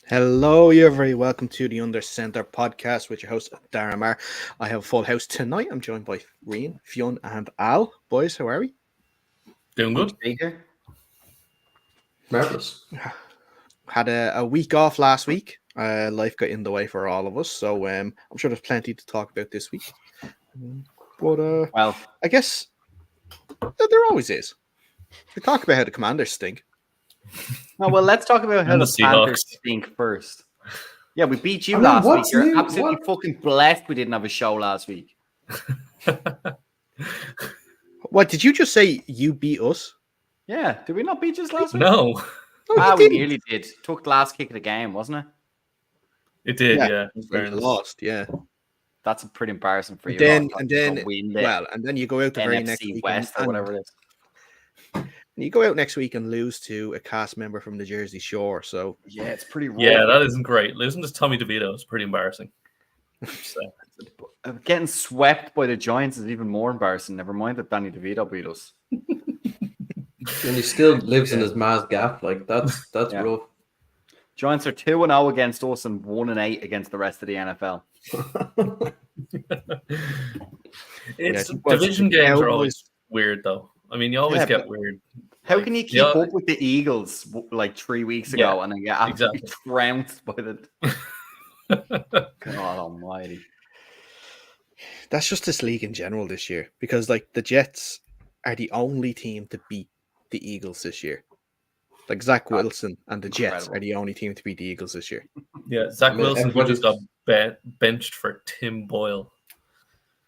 Hello, you're very welcome to the Under Center podcast with your host, Darren Marr. I have a full house tonight. I'm joined by Rian, Fionn, and Al. Boys, how are we? Doing good. Being here. Marvelous. Had a week off last week. Life got in the way for all of us, so I'm sure there's plenty to talk about this week. But Well, I guess there always is. We talk about how the Commanders stink. no, well, let's talk about how And the the Panthers Seahawks. stink first. Yeah, we beat you I mean, last week. what's You're new? absolutely What? fucking blessed we didn't have a show last week. What did you just say? You beat us? Yeah, did we not beat you last week? No, No, you we didn't. nearly did. Took the last kick of the game, wasn't it? it did. Yeah. Yeah, You fairness. lost, yeah. That's pretty embarrassing for you. And lot. then, To win the and then you go out the very next NFC week West or whatever it is. You go out next week and lose to a cast member from the Jersey Shore. So Yeah, it's pretty rough. Yeah, that isn't great. Losing to Tommy DeVito is pretty embarrassing. So, Getting swept by the Giants is even more embarrassing. Never mind that Danny DeVito beat us. And he still lives in his Maz gap. Like that's Yeah. rough. Giants are 2-0 against us and 1-8 against the rest of the NFL. it's well, division the games are Cowboys- always weird, though. I mean, you always Yeah, get weird. How Like, can you keep yeah, up with the Eagles like 3 weeks ago and then get absolutely trounced by the God Almighty? that's just this league in general this year because like the Jets are the only team to beat the Eagles this year. Like Zach Wilson and the Jets incredible. are the only team to beat the Eagles this year. Yeah, Zach I mean, Wilson, who just got benched for Tim Boyle.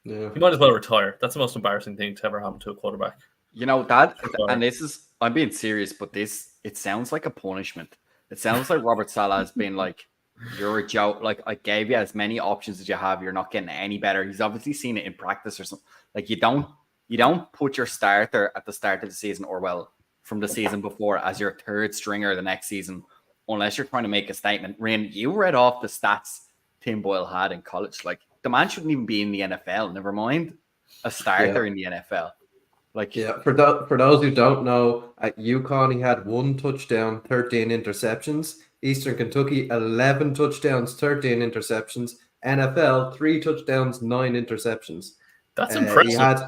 Yeah. He might as well retire. That's the most embarrassing thing to ever happen to a quarterback. You know that, Sorry. and this is I'm being serious, but it sounds like a punishment. It sounds like Robert Saleh has been like, "You're a joke. Like I gave you as many options as you have. You're not getting any better." He's obviously seen it in practice or something. Like you don't put your starter at the start of the season or from the season before as your third stringer the next season, unless you're trying to make a statement. Rin, you read off the stats Tim Boyle had in college. Like the man shouldn't even be in the NFL. Never mind a starter in the NFL. Like Yeah, for those who don't know, at UConn he had 1 touchdown, 13 interceptions. Eastern Kentucky, 11 touchdowns, 13 interceptions. NFL, 3 touchdowns, 9 interceptions. That's impressive.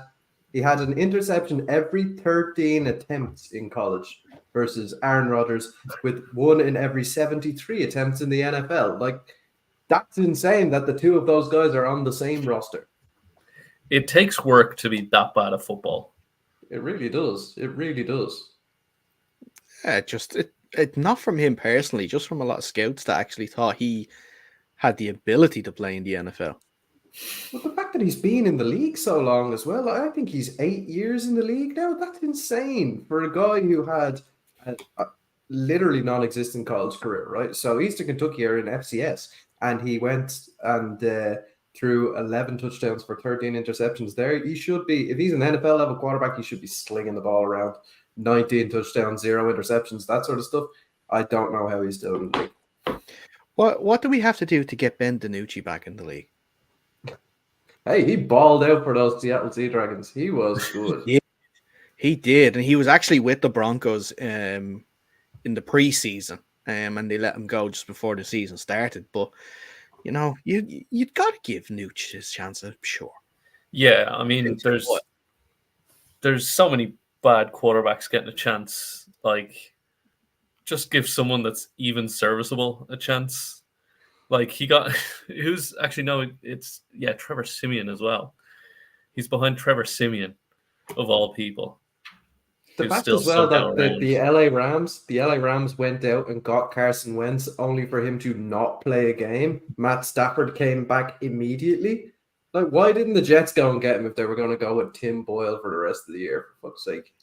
He had an interception every 13 attempts in college versus Aaron Rodgers with 1 in every 73 attempts in the NFL. Like that's insane that the two of those guys are on the same roster. It takes work to be that bad at football. It really does. It really does. Yeah, it not from him personally, just from a lot of scouts that actually thought he had the ability to play in the NFL. But the fact that he's been in the league so long as well, I think he's 8 years in the league now. That's insane for a guy who had a literally non-existent college career, right? So Eastern Kentucky are in FCS, and he went and threw 11 touchdowns for 13 interceptions there. He should be, if he's an NFL level quarterback, he should be slinging the ball around. 19 touchdowns, 0 interceptions, that sort of stuff. I don't know how he's still in the league. What do we have to do to get Ben DiNucci back in the league? Hey, he balled out for those Seattle Sea Dragons. He was good. Yeah, he did, and he was actually with the Broncos in the preseason, and they let him go just before the season started. But you know, you'd got to give Nucci his chance, I'm sure. Yeah, I mean, there's so many bad quarterbacks getting a chance. Like, just give someone that's even serviceable a chance. Like he got, who's actually Trevor Siemian as well. He's behind Trevor Siemian, of all people. The who's fact still as well stuck that around. the LA Rams went out and got Carson Wentz only for him to not play a game. Matt Stafford came back immediately. Like, why didn't the Jets go and get him if they were going to go with Tim Boyle for the rest of the year? For fuck's sake.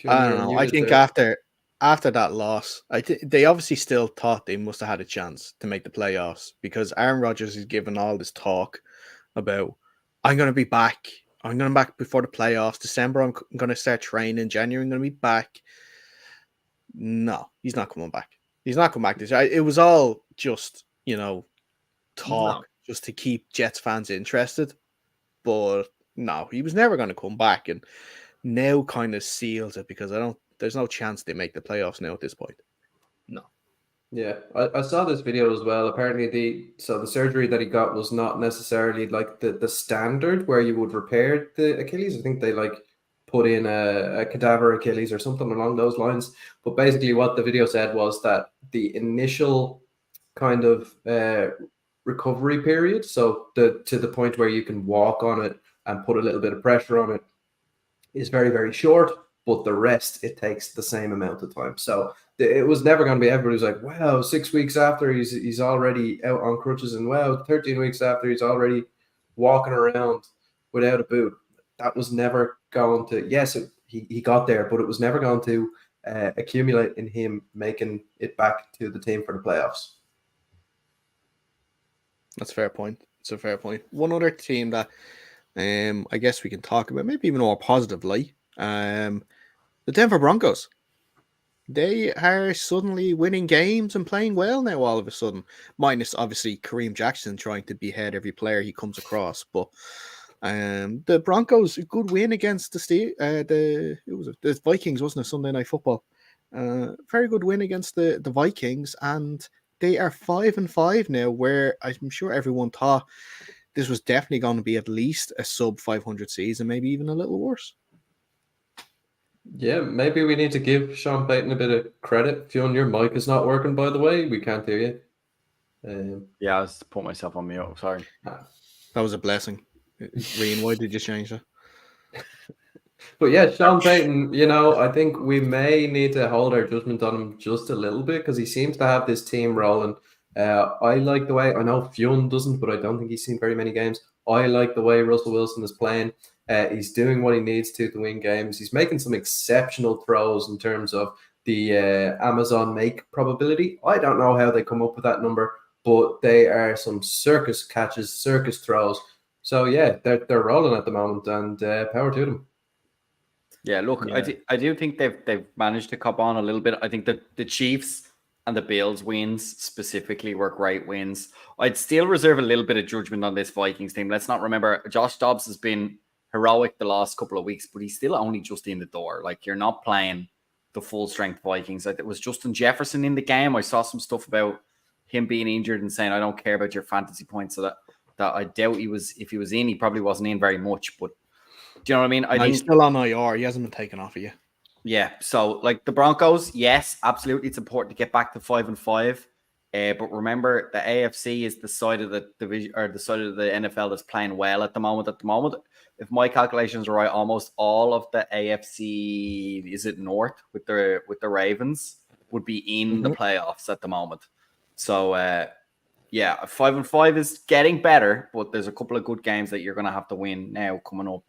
I don't know. I think after that loss, they obviously still thought they must have had a chance to make the playoffs because Aaron Rodgers is giving all this talk about, I'm going to be back. I'm going back before the playoffs. December, I'm going to start training. January, I'm going to be back. No, he's not coming back. He's not coming back this year. It was all just, talk just to keep Jets fans interested. But no, he was never going to come back. And now kind of seals it because there's no chance they make the playoffs now at this point. No. Yeah, I saw this video as well. Apparently, the surgery that he got was not necessarily like the standard where you would repair the Achilles. I think they like put in a cadaver Achilles or something along those lines. But basically, what the video said was that the initial kind of recovery period, so to the point where you can walk on it and put a little bit of pressure on it, is very, very short. But the rest, it takes the same amount of time. So it was never going to be everybody was like, wow, 6 weeks after he's already out on crutches, and wow, 13 weeks after he's already walking around without a boot. That was never going to, yes, he got there, but it was never going to accumulate in him making it back to the team for the playoffs. That's a fair point. It's a fair point. One other team that I guess we can talk about, maybe even more positively, the Denver Broncos. They are suddenly winning games and playing well now all of a sudden. Minus, obviously, Kareem Jackson trying to behead every player he comes across. But the Broncos, a good win against the Vikings, wasn't it? Sunday Night Football. Very good win against the Vikings. And they are 5-5 now, where I'm sure everyone thought this was definitely going to be at least a sub 500 season, maybe even a little worse. Yeah, maybe we need to give Sean Payton a bit of credit. Fionn, your mic is not working, by the way. We can't hear you. Yeah, I was put myself on mute. Sorry. That was a blessing. Rian, why did you change that? But yeah, Sean Payton, I think we may need to hold our judgment on him just a little bit because he seems to have this team rolling. I like the way, I know Fionn doesn't, but I don't think he's seen very many games. I like the way Russell Wilson is playing. He's doing what he needs to win games. He's making some exceptional throws in terms of the Amazon make probability. I don't know how they come up with that number, but they are some circus catches, circus throws. So yeah, they're rolling at the moment, and power to them. Yeah, look, yeah. I do think they've managed to cop on a little bit. I think that the Chiefs and the Bills wins specifically were great wins. I'd still reserve a little bit of judgment on this Vikings team. Let's not remember, Josh Dobbs has been heroic the last couple of weeks, but he's still only just in the door. Like, you're not playing the full strength Vikings. Like, it was Justin Jefferson in the game. I saw some stuff about him being injured and saying, I don't care about your fantasy points. So that I doubt if he was in, he probably wasn't in very much. But do you know what I mean? I think he's still on IR. He hasn't been taken off of you. Yeah. So, like, the Broncos, yes, absolutely. It's important to get back to 5-5. But remember, the AFC is the side of the division or the side of the NFL that's playing well at the moment. If my calculations are right, almost all of the AFC, is it North with the Ravens, would be in the playoffs at the moment. So, yeah, 5-5 is getting better, but there's a couple of good games that you're going to have to win now coming up.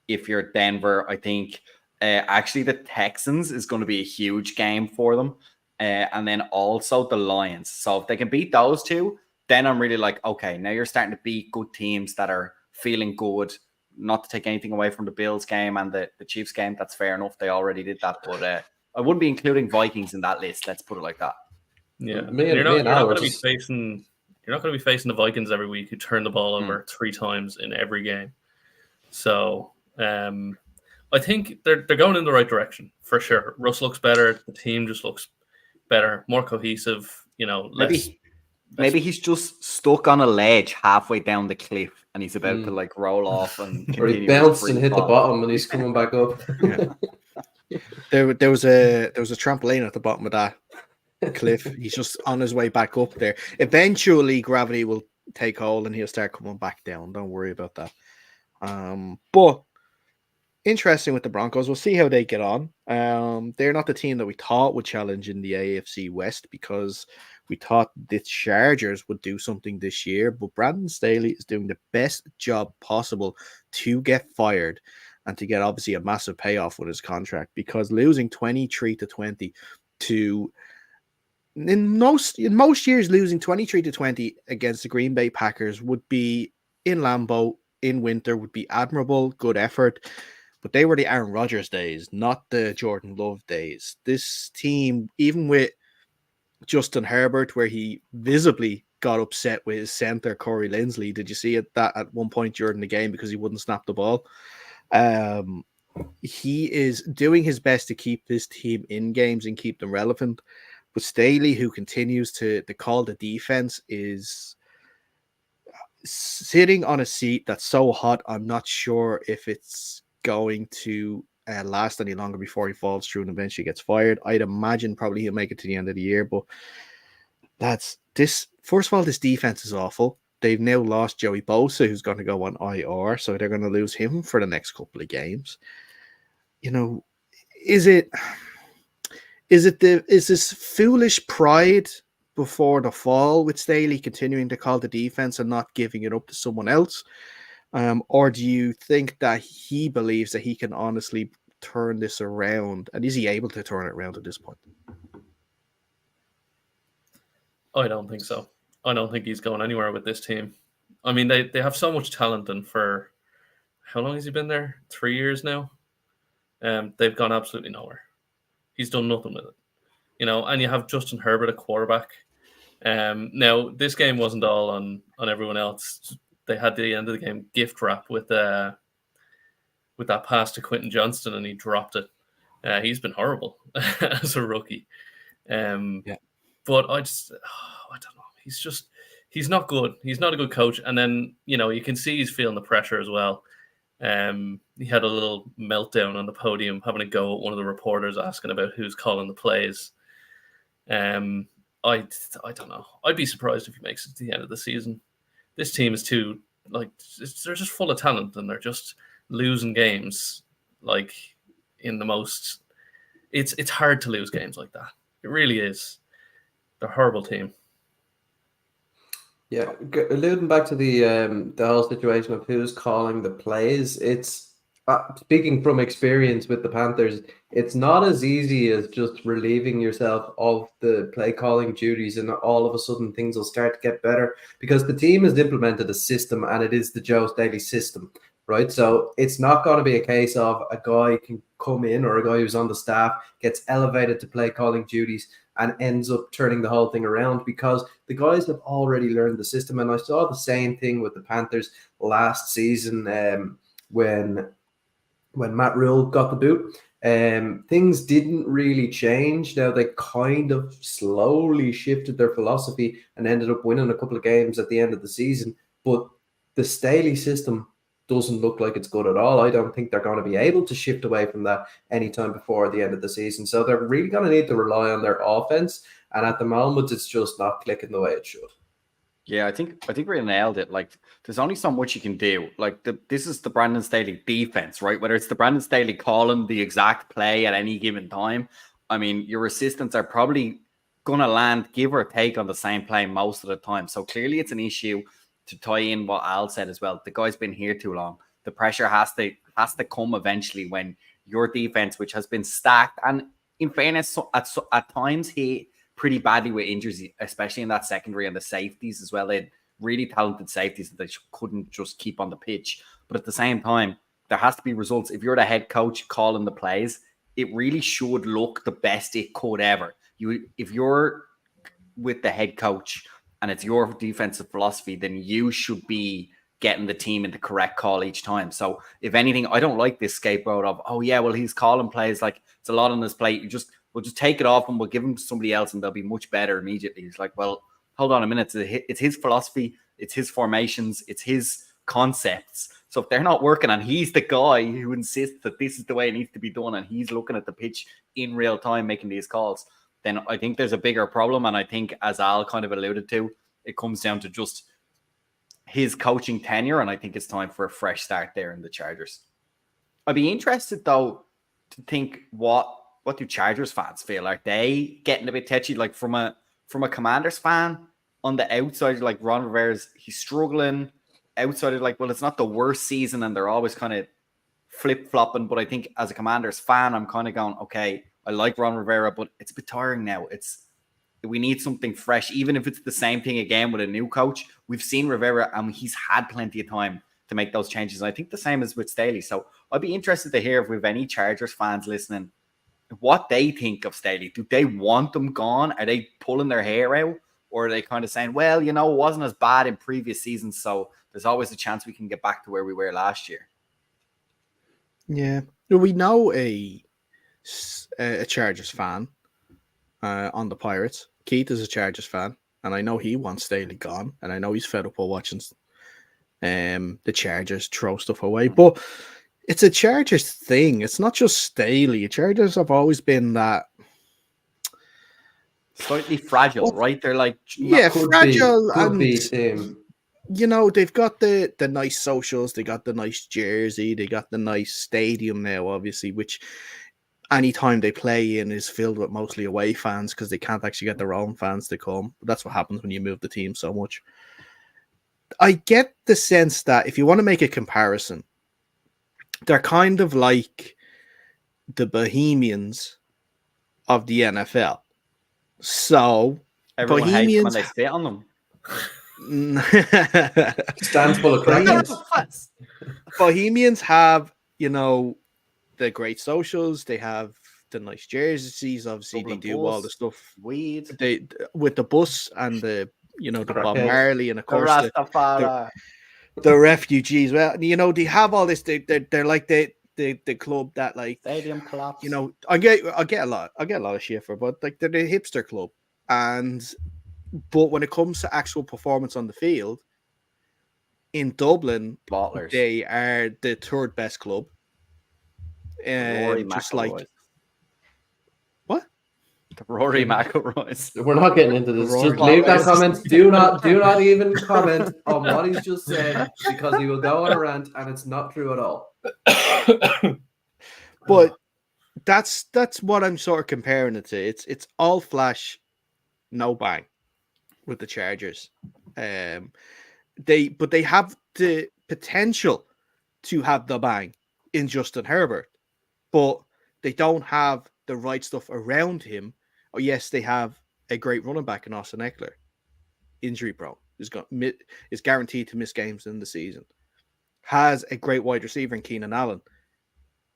If you're Denver, I think actually the Texans is going to be a huge game for them. And then also the Lions. So if they can beat those two, then I'm really like, okay, now you're starting to beat good teams that are feeling good. Not to take anything away from the Bills game and the Chiefs game. That's fair enough. They already did that. But I wouldn't be including Vikings in that list. Let's put it like that. Yeah. You're not going to be facing the Vikings every week who turn the ball over 3 times in every game. So I think they're going in the right direction for sure. Russ looks better. The team just looks better, more cohesive. Maybe he's just stuck on a ledge halfway down the cliff and he's about to like roll off and or he bounced and hit the bottom and he's coming back up. There was a trampoline at the bottom of that cliff. He's just on his way back up there. Eventually, gravity will take hold and he'll start coming back down. Don't worry about that. But interesting with the Broncos. We'll see how they get on. They're not the team that we thought would challenge in the AFC West because we thought the Chargers would do something this year, but Brandon Staley is doing the best job possible to get fired and to get obviously a massive payoff with his contract, because losing 23-20 to in most years losing 23-20 against the Green Bay Packers would be in Lambeau in winter would be admirable, good effort, but they were the Aaron Rodgers days, not the Jordan Love days. This team, even with Justin Herbert, where he visibly got upset with his center Corey Linsley. Did you see it that at one point during the game because he wouldn't snap the ball? He is doing his best to keep this team in games and keep them relevant. But Staley, who continues to call the defense, is sitting on a seat that's so hot. I'm not sure if it's going to last any longer before he falls through and eventually gets fired. I'd imagine probably he'll make it to the end of the year, but that's this. First of all, this defense is awful. They've now lost Joey Bosa, who's going to go on IR, so they're going to lose him for the next couple of games. You know, is this foolish pride before the fall with Staley continuing to call the defense and not giving it up to someone else? Or do you think that he believes that he can honestly turn this around? And is he able to turn it around at this point? I don't think so. I don't think he's going anywhere with this team. I mean, they have so much talent, and for how long has he been there? 3 years now. They've gone absolutely nowhere. He's done nothing with it, And you have Justin Herbert at quarterback. Now this game wasn't all on everyone else. They had the end of the game gift wrap with that pass to Quentin Johnston, and he dropped it. He's been horrible as a rookie. But I don't know. He's not good. He's not a good coach. And then, you can see he's feeling the pressure as well. He had a little meltdown on the podium, having a go at one of the reporters asking about who's calling the plays. I don't know. I'd be surprised if he makes it to the end of the season. This team is too, they're just full of talent, and they're just losing games in the most. It's hard to lose games like that. It really is. They're a horrible team. Yeah, alluding back to the whole situation of who's calling the plays, it's speaking from experience with the Panthers, it's not as easy as just relieving yourself of the play calling duties and all of a sudden things will start to get better, because the team has implemented a system, and it is the Joe Staley system, right? So it's not going to be a case of a guy can come in, or a guy who's on the staff gets elevated to play calling duties and ends up turning the whole thing around, because the guys have already learned the system. And I saw the same thing with the Panthers last season when Matt Rule got the boot. Things didn't really change. Now they kind of slowly shifted their philosophy and ended up winning a couple of games at the end of the season. But the Staley system doesn't look like it's good at all. I don't think they're going to be able to shift away from that anytime before the end of the season. So they're really going to need to rely on their offense. And at the moment, it's just not clicking the way it should. Yeah, I think we nailed it. There's only so much you can do. This is the Brandon Staley defense, right? Whether it's the Brandon Staley calling the exact play at any given time. I mean, your assistants are probably going to land, give or take, on the same play most of the time. So clearly it's an issue. To tie in what Al said as well, the guy's been here too long. The pressure has to come eventually when your defense, which has been stacked, and in fairness, at times hit pretty badly with injuries, especially in that secondary and the safeties as well. They had really talented safeties that they couldn't just keep on the pitch. But at the same time, there has to be results. If you're the head coach calling the plays, it really should look the best it could ever. If you're with the head coach and it's your defensive philosophy, then you should be getting the team in the correct call each time. So if anything, I don't like this scapegoat of, oh yeah, well, he's calling plays, it's a lot on his plate. We'll just take it off and we'll give him to somebody else and they'll be much better immediately. It's like, well, hold on a minute. It's his philosophy. It's his formations. It's his concepts. So if they're not working and he's the guy who insists that this is the way it needs to be done and he's looking at the pitch in real time making these calls, then I think there's a bigger problem. And I think, as Al kind of alluded to, it comes down to just his coaching tenure. And I think it's time for a fresh start there in the Chargers. I'd be interested, though, to think what do Chargers fans feel? Are they getting a bit touchy? From a Commanders fan on the outside, Ron Rivera's, he's struggling. Outside, well, it's not the worst season and they're always kind of flip-flopping. But I think as a Commanders fan, I'm kind of going, okay, I like Ron Rivera, but it's a bit tiring now. We need something fresh, even if it's the same thing again with a new coach. We've seen Rivera and he's had plenty of time to make those changes. And I think the same is with Staley. So I'd be interested to hear if we've any Chargers fans listening, what they think of Staley. Do they want them gone? Are they pulling their hair out? Or are they kind of saying, well, it wasn't as bad in previous seasons, so there's always a chance we can get back to where we were last year? Yeah. We know a Chargers fan on the Pirates. Keith is a Chargers fan, and I know he wants Staley gone, and I know he's fed up with watching the Chargers throw stuff away. But it's a Chargers thing. It's not just Staley. Chargers have always been that slightly fragile, right? They're like fragile, could be Tim. They've got the nice socials, they got the nice jersey, they got the nice stadium now, obviously, which anytime they play in is filled with mostly away fans because they can't actually get their own fans to come. But that's what happens when you move the team so much. I get the sense that if you want to make a comparison, they're kind of like the Bohemians of the NFL. So everyone hates them when they spit on them. Stands full of crackers. Bohemians have, the great socials. They have the nice jerseys. Obviously, Dublin they do all the stuff. Weed. They with the bus and the Bob Marley and of course the refugees. Well, they have all this. They're like the club that like stadium collapse. I get a lot of shit for, but like they're the hipster club, but when it comes to actual performance on the field in Dublin, Bottlers. They are the third best club. Just like what? The Rory McIlroys. We're not getting into this. Just leave that comment. Do not even comment on what he's just said because he will go on a rant and it's not true at all. But that's what I'm sort of comparing it to. It's all flash, no bang with the Chargers. They have the potential to have the bang in Justin Herbert, but they don't have the right stuff around him. Oh, yes, they have a great running back in Austin Eckler, injury prone, is guaranteed to miss games in the season. Has a great wide receiver in Keenan Allen.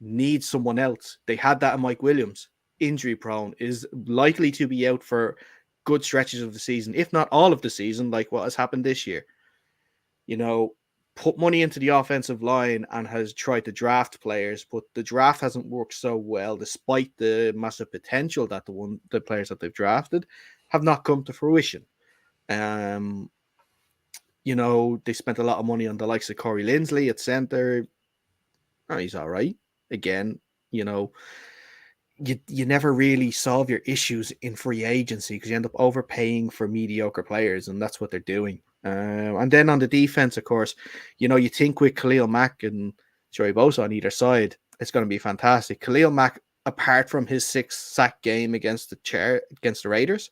Needs someone else. They had that in Mike Williams, injury prone, is likely to be out for good stretches of the season, if not all of the season, like what has happened this year. Put money into the offensive line and has tried to draft players, but the draft hasn't worked so well, despite the massive potential that the players that they've drafted have not come to fruition. They spent a lot of money on the likes of Corey Linsley at center. Oh, he's all right. Again, you never really solve your issues in free agency because you end up overpaying for mediocre players, and that's what they're doing. And then on the defense, of course, you think with Khalil Mack and Joey Bosa on either side, it's going to be fantastic. Khalil Mack, apart from his 6-sack game against the Raiders,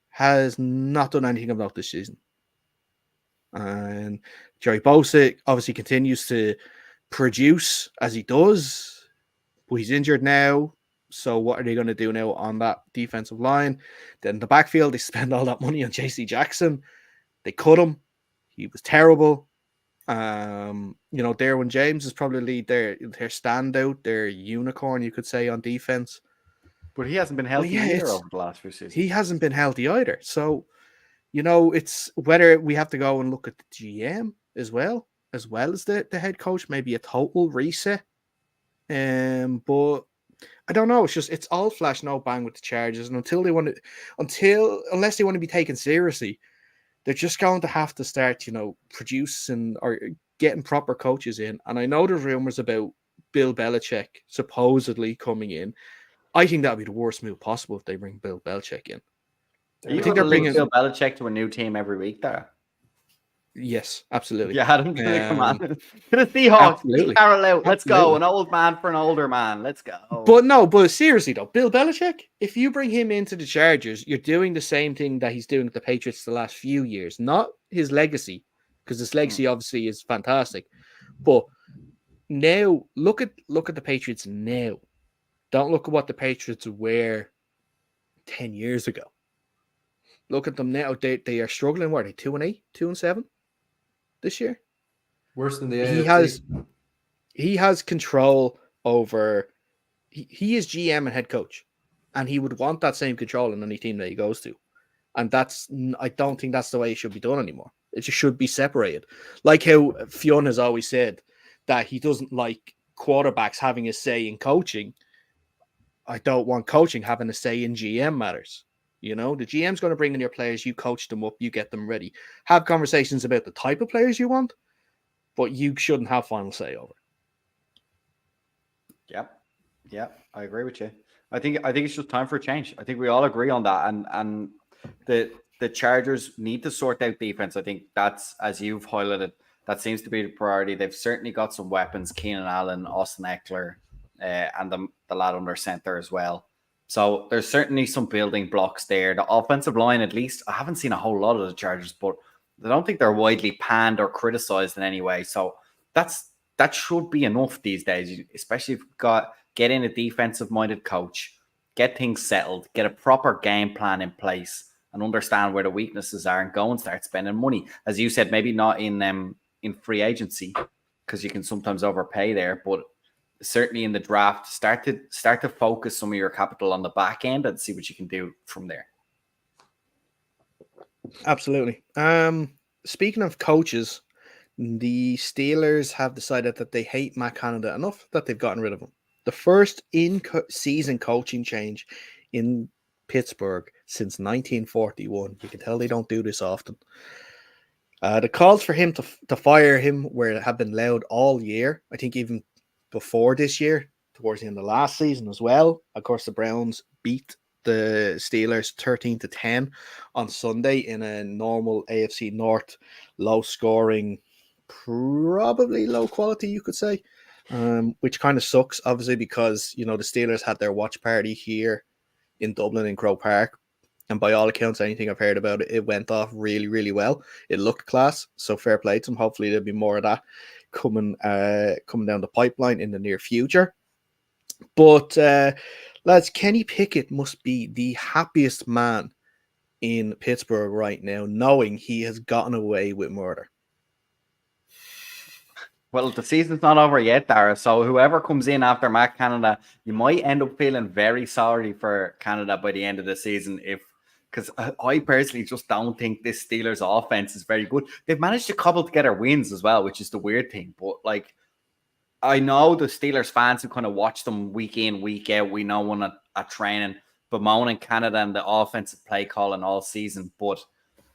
has not done anything about this season. And Joey Bosa obviously continues to produce as he does, but he's injured now. So what are they going to do now on that defensive line? Then the backfield, they spend all that money on JC Jackson. They cut him. He was terrible. Derwin James is probably their standout, their unicorn, you could say, on defense. But he hasn't been healthy either over the last few seasons. He hasn't been healthy either. So, it's whether we have to go and look at the GM as well as the head coach, maybe a total reset. But I don't know. It's all flash, no bang with the Chargers, and unless they want to be taken seriously, they're just going to have to start, producing or getting proper coaches in. And I know there's rumors about Bill Belichick supposedly coming in. I think that would be the worst move possible if they bring Bill Belichick in. I think they're bringing Bill Belichick to a new team every week there. Yes, absolutely. Yeah, Adam, come on. To the Seahawks, Carol out. Let's go. An old man for an older man. Let's go. But seriously though, Bill Belichick, if you bring him into the Chargers, you're doing the same thing that he's doing with the Patriots the last few years. Not his legacy, because his legacy obviously is fantastic. But now look at the Patriots now. Don't look at what the Patriots were 10 years ago. Look at them now. They are struggling. What are they? 2-8, 2-7 this year? Worse than the AFC. He has control over. He is GM and head coach, and he would want that same control in any team that he goes to. And I don't think that's the way it should be done anymore. It just should be separated. Like how Fionn has always said that he doesn't like quarterbacks having a say in coaching. I don't want coaching having a say in GM matters. The GM's going to bring in your players, you coach them up, you get them ready. Have conversations about the type of players you want, but you shouldn't have final say over. Yeah, I agree with you. I think it's just time for a change. I think we all agree on that, and the Chargers need to sort out defense. I think that's, as you've highlighted, that seems to be the priority. They've certainly got some weapons: Keenan Allen, Austin Eckler, and the lad under center as well. So there's certainly some building blocks there. The offensive line, at least, I haven't seen a whole lot of the Chargers, but I don't think they're widely panned or criticized in any way. So that should be enough these days, especially if you've get in a defensive-minded coach, get things settled, get a proper game plan in place, and understand where the weaknesses are, and go and start spending money. As you said, maybe not in free agency, because you can sometimes overpay there, but certainly in the draft, start to focus some of your capital on the back end and see what you can do from there. Absolutely. Speaking of coaches, the Steelers have decided that they hate Matt Canada enough that they've gotten rid of him. The first in-season coaching change in Pittsburgh since 1941. You can tell they don't do this often. The calls for him to fire him have been loud all year. I think even before this year, towards the end of last season as well. Of course, the Browns beat the Steelers 13-10 on Sunday in a normal AFC North low-scoring, probably low quality, you could say, which kind of sucks, obviously, because the Steelers had their watch party here in Dublin in Croke Park, and by all accounts, anything I've heard about it, it went off really, really well. It looked class, so fair play to them. Hopefully, there'll be more of that coming down the pipeline in the near future. But lads, Kenny Pickett must be the happiest man in Pittsburgh right now, knowing he has gotten away with murder. Well, the season's not over yet, Dara. So whoever comes in after Matt Canada, you might end up feeling very sorry for Canada by the end of the season, because I personally just don't think this Steelers offense is very good. They've managed to cobble together wins as well, which is the weird thing. But I know the Steelers fans who kind of watch them week in, week out. We know one at training, bemoaning Canada and the offensive play calling all season. But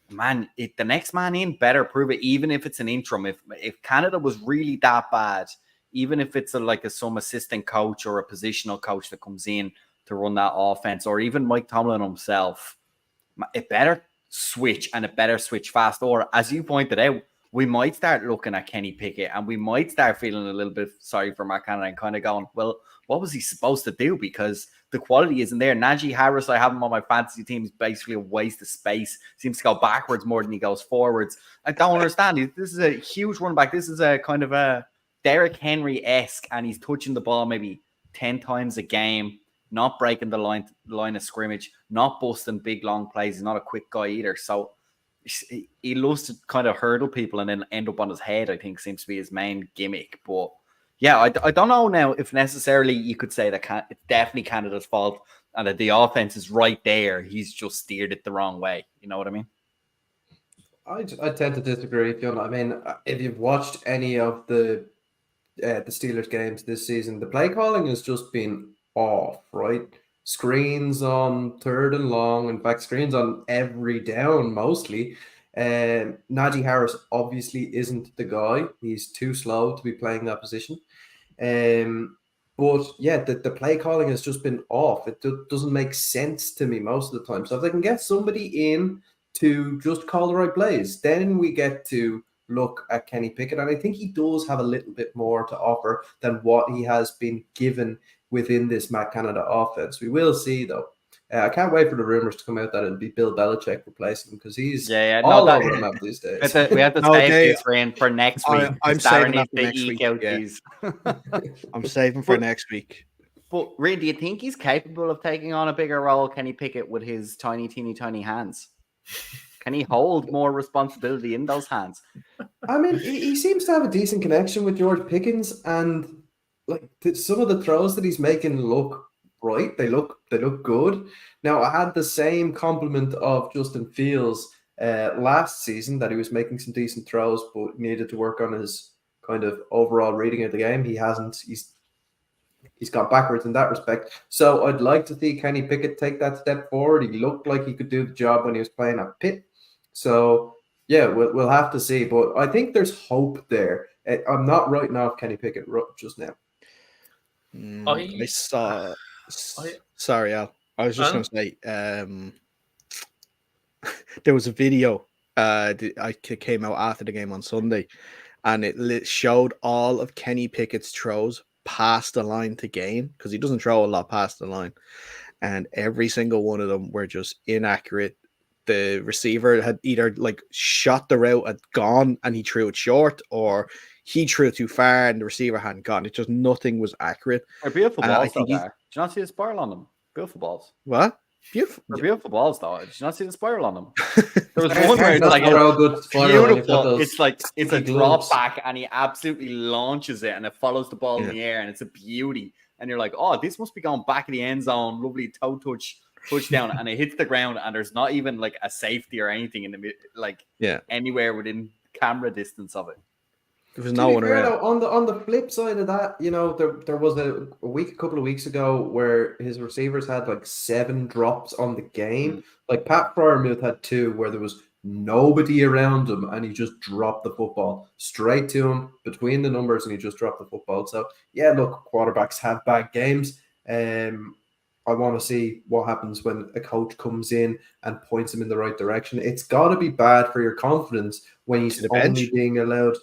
man, the next man in better prove it, even if it's an interim. If Canada was really that bad, even if it's some assistant coach or a positional coach that comes in to run that offense, or even Mike Tomlin himself, it better switch, and it better switch fast. Or, as you pointed out, we might start looking at Kenny Pickett and we might start feeling a little bit sorry for Matt Canada and kind of going, well, what was he supposed to do? Because the quality isn't there. Najee Harris, I have him on my fantasy team, is basically a waste of space. Seems to go backwards more than he goes forwards. I don't understand. This is a huge run back. This is a kind of a Derrick Henry-esque, and he's touching the ball maybe 10 times a game, not breaking the line of scrimmage, not busting big, long plays. He's not a quick guy either. So he loves to kind of hurdle people and then end up on his head, I think, seems to be his main gimmick. But yeah, I don't know now if necessarily you could say that it's definitely Canada's fault and that the offense is right there. He's just steered it the wrong way. You know what I mean? I tend to disagree. I mean, if you've watched any of the Steelers games this season, the play calling has just been off, right? Screens on third and long. In fact, screens on every down mostly. Najee Harris obviously isn't the guy. He's too slow to be playing that position. But yeah, the play calling has just been off. It doesn't make sense to me most of the time. So if they can get somebody in to just call the right plays, then we get to look at Kenny Pickett. And I think he does have a little bit more to offer than what he has been given within this Matt Canada offense. We will see, though. I can't wait for the rumors to come out that it'll be Bill Belichick replacing him, because he's all over the map these days. We have to save this for next week. I'm saving that for next week. I'm saving for next week. But Ray, do you think he's capable of taking on a bigger role, Kenny Pickett, with his tiny, teeny, tiny hands? Can he hold more responsibility in those hands? I mean, he seems to have a decent connection with George Pickens, and like some of the throws that he's making look right. They look good. Now, I had the same compliment of Justin Fields last season, that he was making some decent throws, but needed to work on his kind of overall reading of the game. He hasn't. He's gone backwards in that respect. So I'd like to see Kenny Pickett take that step forward. He looked like he could do the job when he was playing at Pitt. So yeah, we'll have to see. But I think there's hope there. I'm not writing off Kenny Pickett just now. I saw. Sorry, Al. I was just going to say. There was a video. I came out after the game on Sunday, and it showed all of Kenny Pickett's throws past the line to gain, because he doesn't throw a lot past the line, and every single one of them were just inaccurate. The receiver had either like shot the route, had gone, and he threw it short, or he threw it too far and the receiver hadn't gone. It just nothing was accurate. They're beautiful balls though. There. Did you not see the spiral on them? Beautiful balls. What? Beautiful. They're beautiful balls though. Did you not see the spiral on them? There was one where it's like beautiful. It's a drop back, and he absolutely launches it, and it follows the ball in the air, and it's a beauty. And you're like, oh, this must be going back in the end zone. Lovely toe touchdown, and it hits the ground, and there's not even like a safety or anything in the anywhere within camera distance of it. There was no one around. On the flip side of that, there was a couple of weeks ago where his receivers had like 7 drops on the game. Like Pat Freiermuth had 2 where there was nobody around him, and he just dropped the football straight to him between the numbers, and he just dropped the football. So yeah, look, quarterbacks have bad games. I want to see what happens when a coach comes in and points him in the right direction. It's got to be bad for your confidence when he's only being allowed.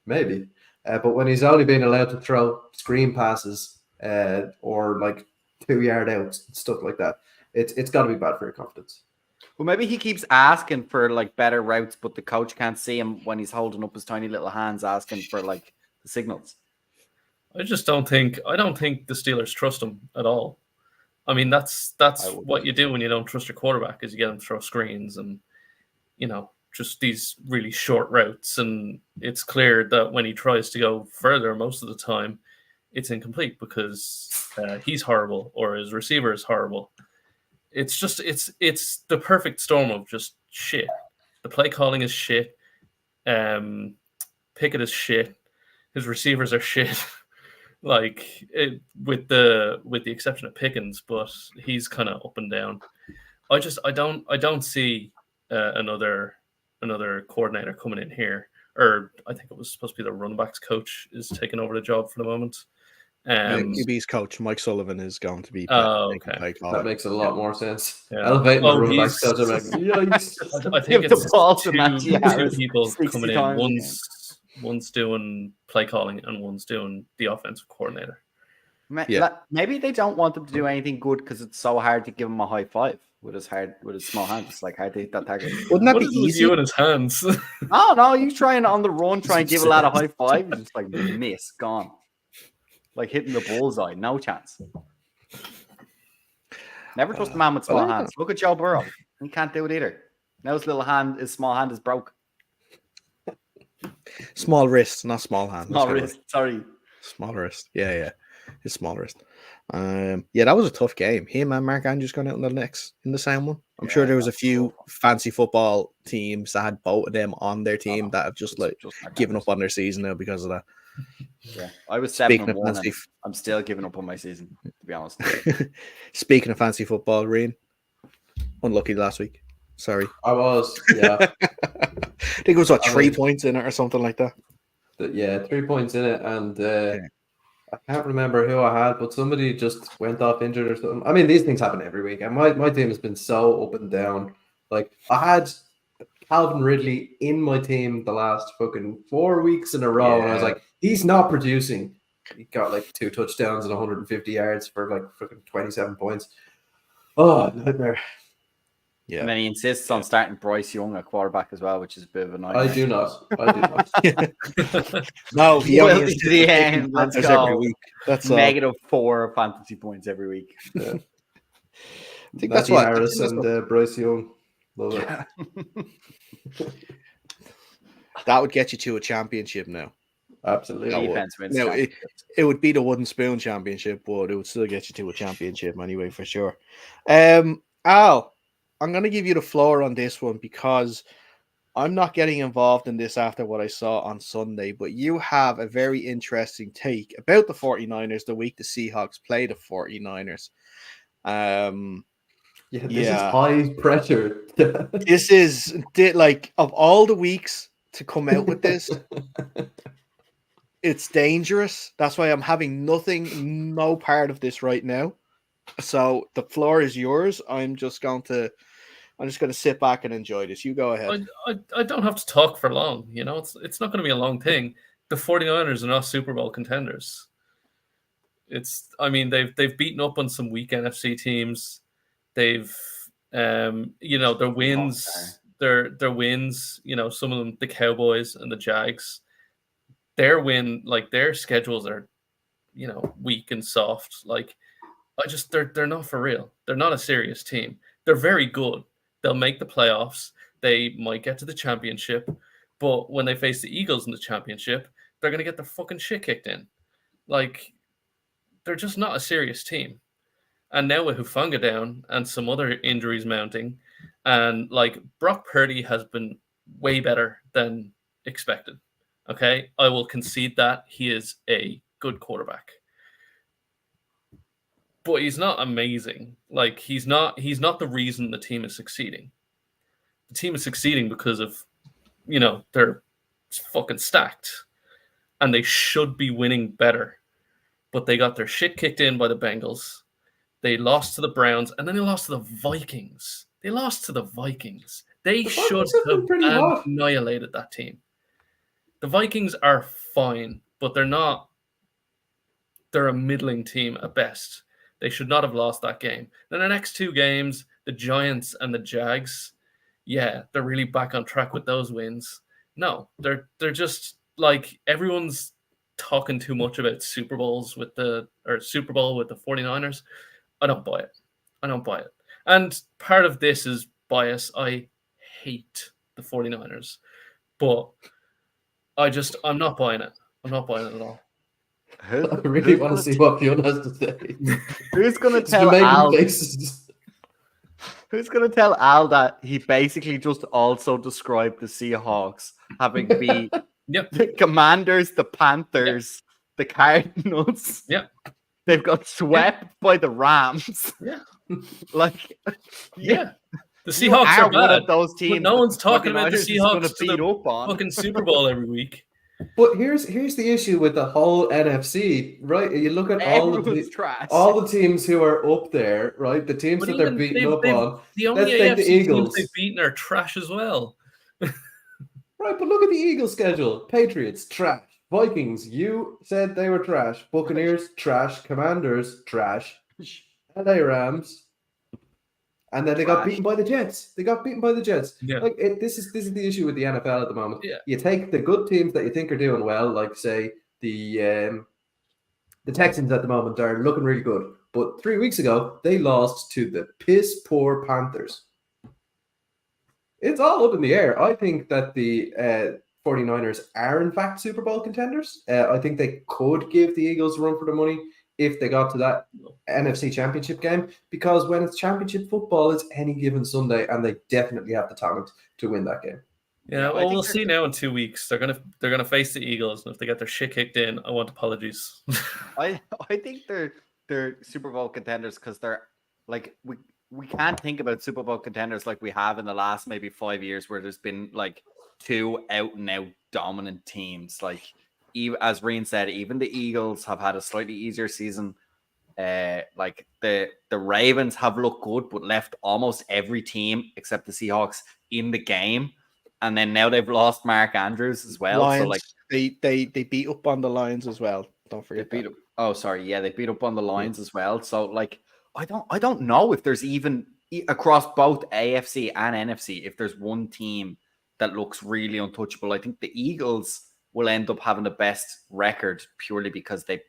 Maybe, but when he's only being allowed to throw screen passes or like 2-yard outs and stuff like that, it's got to be bad for your confidence. Well, maybe he keeps asking for like better routes, but the coach can't see him when he's holding up his tiny little hands asking for like the signals. I don't think the Steelers trust him at all. I mean, that's what you do when you don't trust your quarterback, is you get him to throw screens and just these really short routes, and it's clear that when he tries to go further, most of the time it's incomplete because he's horrible or his receiver is horrible. It's just it's the perfect storm of just shit. The play calling is shit. Pickett is shit. His receivers are shit. With the exception of Pickens, but he's kind of up and down. I don't see another coordinator coming in here, or I think it was supposed to be the running backs coach is taking over the job for the moment. QB's coach Mike Sullivan is going to be. Okay, that makes a lot more sense. Elevating the running backs coach. I think it's two people coming in. One's doing play calling and one's doing the offensive coordinator. Maybe they don't want him to do anything good because it's so hard to give him a high five with his small hands. It's like hard to hit that target. Wouldn't that be easy? You in his hands? No, he's trying on the run, try and give a lad a high five. Just like miss, gone. Like hitting the bullseye, no chance. Never trust a man with small hands. Look at Joe Burrow. He can't do it either. Now his small hand is broke. Small wrist, not small hand. Small wrist, sorry. Small wrist. Yeah. His small wrist. That was a tough game. Him and Mark Andrews going out in the same one. I'm sure there was a few fancy football teams that had both of them on their team that have just given up on their season now because of that. Yeah, I was 7-1. I'm still giving up on my season, to be honest. Speaking of fancy football, Reen, unlucky last week. Sorry. I was, yeah. I think it was 3 points in it or something like that. 3 points in it, and I can't remember who I had, but somebody just went off injured or something. I mean, these things happen every week, and my team has been so up and down. Like, I had Calvin Ridley in my team the last fucking 4 weeks in a row, and I was like, he's not producing. He got like 2 touchdowns and 150 yards for like fucking 27 points. Oh, nightmare. Yeah. And then he insists on starting Bryce Young at quarterback as well, which is a bit of a nightmare. I do not. No, he only to the end. Let's go. Every week. That's -4 fantasy points every week. Yeah. I think that's what Harris and Bryce Young. Love it. That would get you to a championship now. Absolutely. That would. Defense wins Now, championships. it would be the wooden spoon championship, but it would still get you to a championship anyway, for sure. Al, I'm going to give you the floor on this one because I'm not getting involved in this after what I saw on Sunday, but you have a very interesting take about the 49ers the week the Seahawks play the 49ers. This is high pressure. This is like, of all the weeks to come out with this, it's dangerous. That's why I'm having no part of this right now. So the floor is yours. I'm just going to sit back and enjoy this. You go ahead. I don't have to talk for long. You know, it's not going to be a long thing. The 49ers are not Super Bowl contenders. They've beaten up on some weak NFC teams. They've their wins, their wins, some of them, the Cowboys and the Jags, their schedules are, weak and soft. Like, they're not for real. They're not a serious team. They're very good. They'll make the playoffs. They might get to the championship, but when they face the Eagles in the championship, they're going to get their fucking shit kicked in. Like, they're just not a serious team. And now with Hufanga down and some other injuries mounting, and like, Brock Purdy has been way better than expected. Okay, I will concede that he is a good quarterback, but he's not amazing. Like, he's not the reason the team is succeeding. The team is succeeding because of, they're fucking stacked, and they should be winning better, but they got their shit kicked in by the Bengals. They lost to the Browns, and then they lost to the Vikings. They should have annihilated that team. The Vikings are fine, but they're not. They're a middling team at best. They should not have lost that game. Then the next two games, the Giants and the Jags, yeah, they're really back on track with those wins. No, they're just like, everyone's talking too much about Super Bowl with the 49ers. I don't buy it. And part of this is bias. I hate the 49ers, but I'm not buying it. I'm not buying it at all. I really want to see what Fiona has to say. Who's going to tell Al? Who's going to tell Al that he basically just also described the Seahawks having beat the Commanders, the Panthers, the Cardinals? Yeah. They've got swept by the Rams. Yeah. The Seahawks are bad. One of those teams, no one's talking about the Seahawks to beat up on fucking Super Bowl every week. But here's the issue with the whole NFC, right? You look at all the teams who are up there, right? The teams that they're beating up on. The only AFC teams they've beaten are trash as well. Right, but look at the Eagles' schedule. Patriots, trash. Vikings, you said they were trash. Buccaneers, trash. Commanders, trash. LA Rams. And then they got beaten by the Jets. Yeah. Like, this is the issue with the NFL at the moment. Yeah. You take the good teams that you think are doing well, like, say, the Texans at the moment are looking really good. But 3 weeks ago, they lost to the piss poor Panthers. It's all up in the air. I think that the 49ers are, in fact, Super Bowl contenders. I think they could give the Eagles a run for the money if they got to that NFC Championship game, because when it's championship football, it's any given Sunday, and they definitely have the talent to win that game. Yeah, well, we'll see now in 2 weeks. They're gonna face the Eagles, and if they get their shit kicked in, I want apologies. I think they're Super Bowl contenders because they're like, we can't think about Super Bowl contenders like we have in the last maybe 5 years, where there's been like two out and out dominant teams. Like, as Reen said, even the Eagles have had a slightly easier season. Like the Ravens have looked good, but left almost every team except the Seahawks in the game. And then now they've lost Mark Andrews as well. Lions, so like they beat up on the Lions as well. Don't forget. They beat up on the Lions as well. So like, I don't know if there's even across both AFC and NFC, if there's one team that looks really untouchable. I think the Eagles will end up having the best record purely because they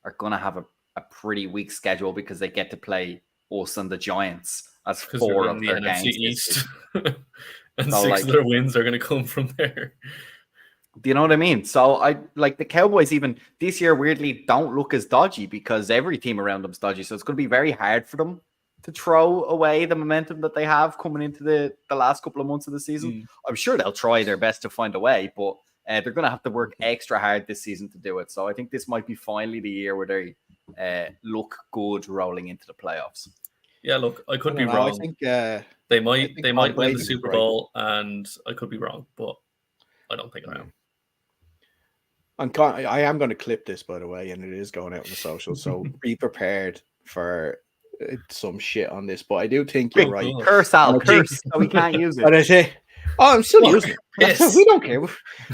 are going to have a pretty weak schedule, because they get to play us and the Giants as because they're 4 in of the their NFC games. East, and So, 6 like- of their wins are going to come from there. Do you know what I mean? So I like the Cowboys even this year weirdly don't look as dodgy because every team around them's dodgy. So it's going to be very hard for them to throw away the momentum that they have coming into the last couple of months of the season. I'm sure they'll try their best to find a way, but they're going to have to work extra hard this season to do it. So I think this might be finally the year where they look good rolling into the playoffs. Yeah, look, I could I be don't know, wrong. I think They might Tom win Brady the was Super great. Bowl, and I could be wrong, but I don't think I am. I am going to clip this, by the way, and it is going out on the social. So be prepared for some shit on this. But I do think you're right. Curse, Al, I think- curse. So we can't use But I it. say, oh, I'm still Fuck, using it. piss. We don't care.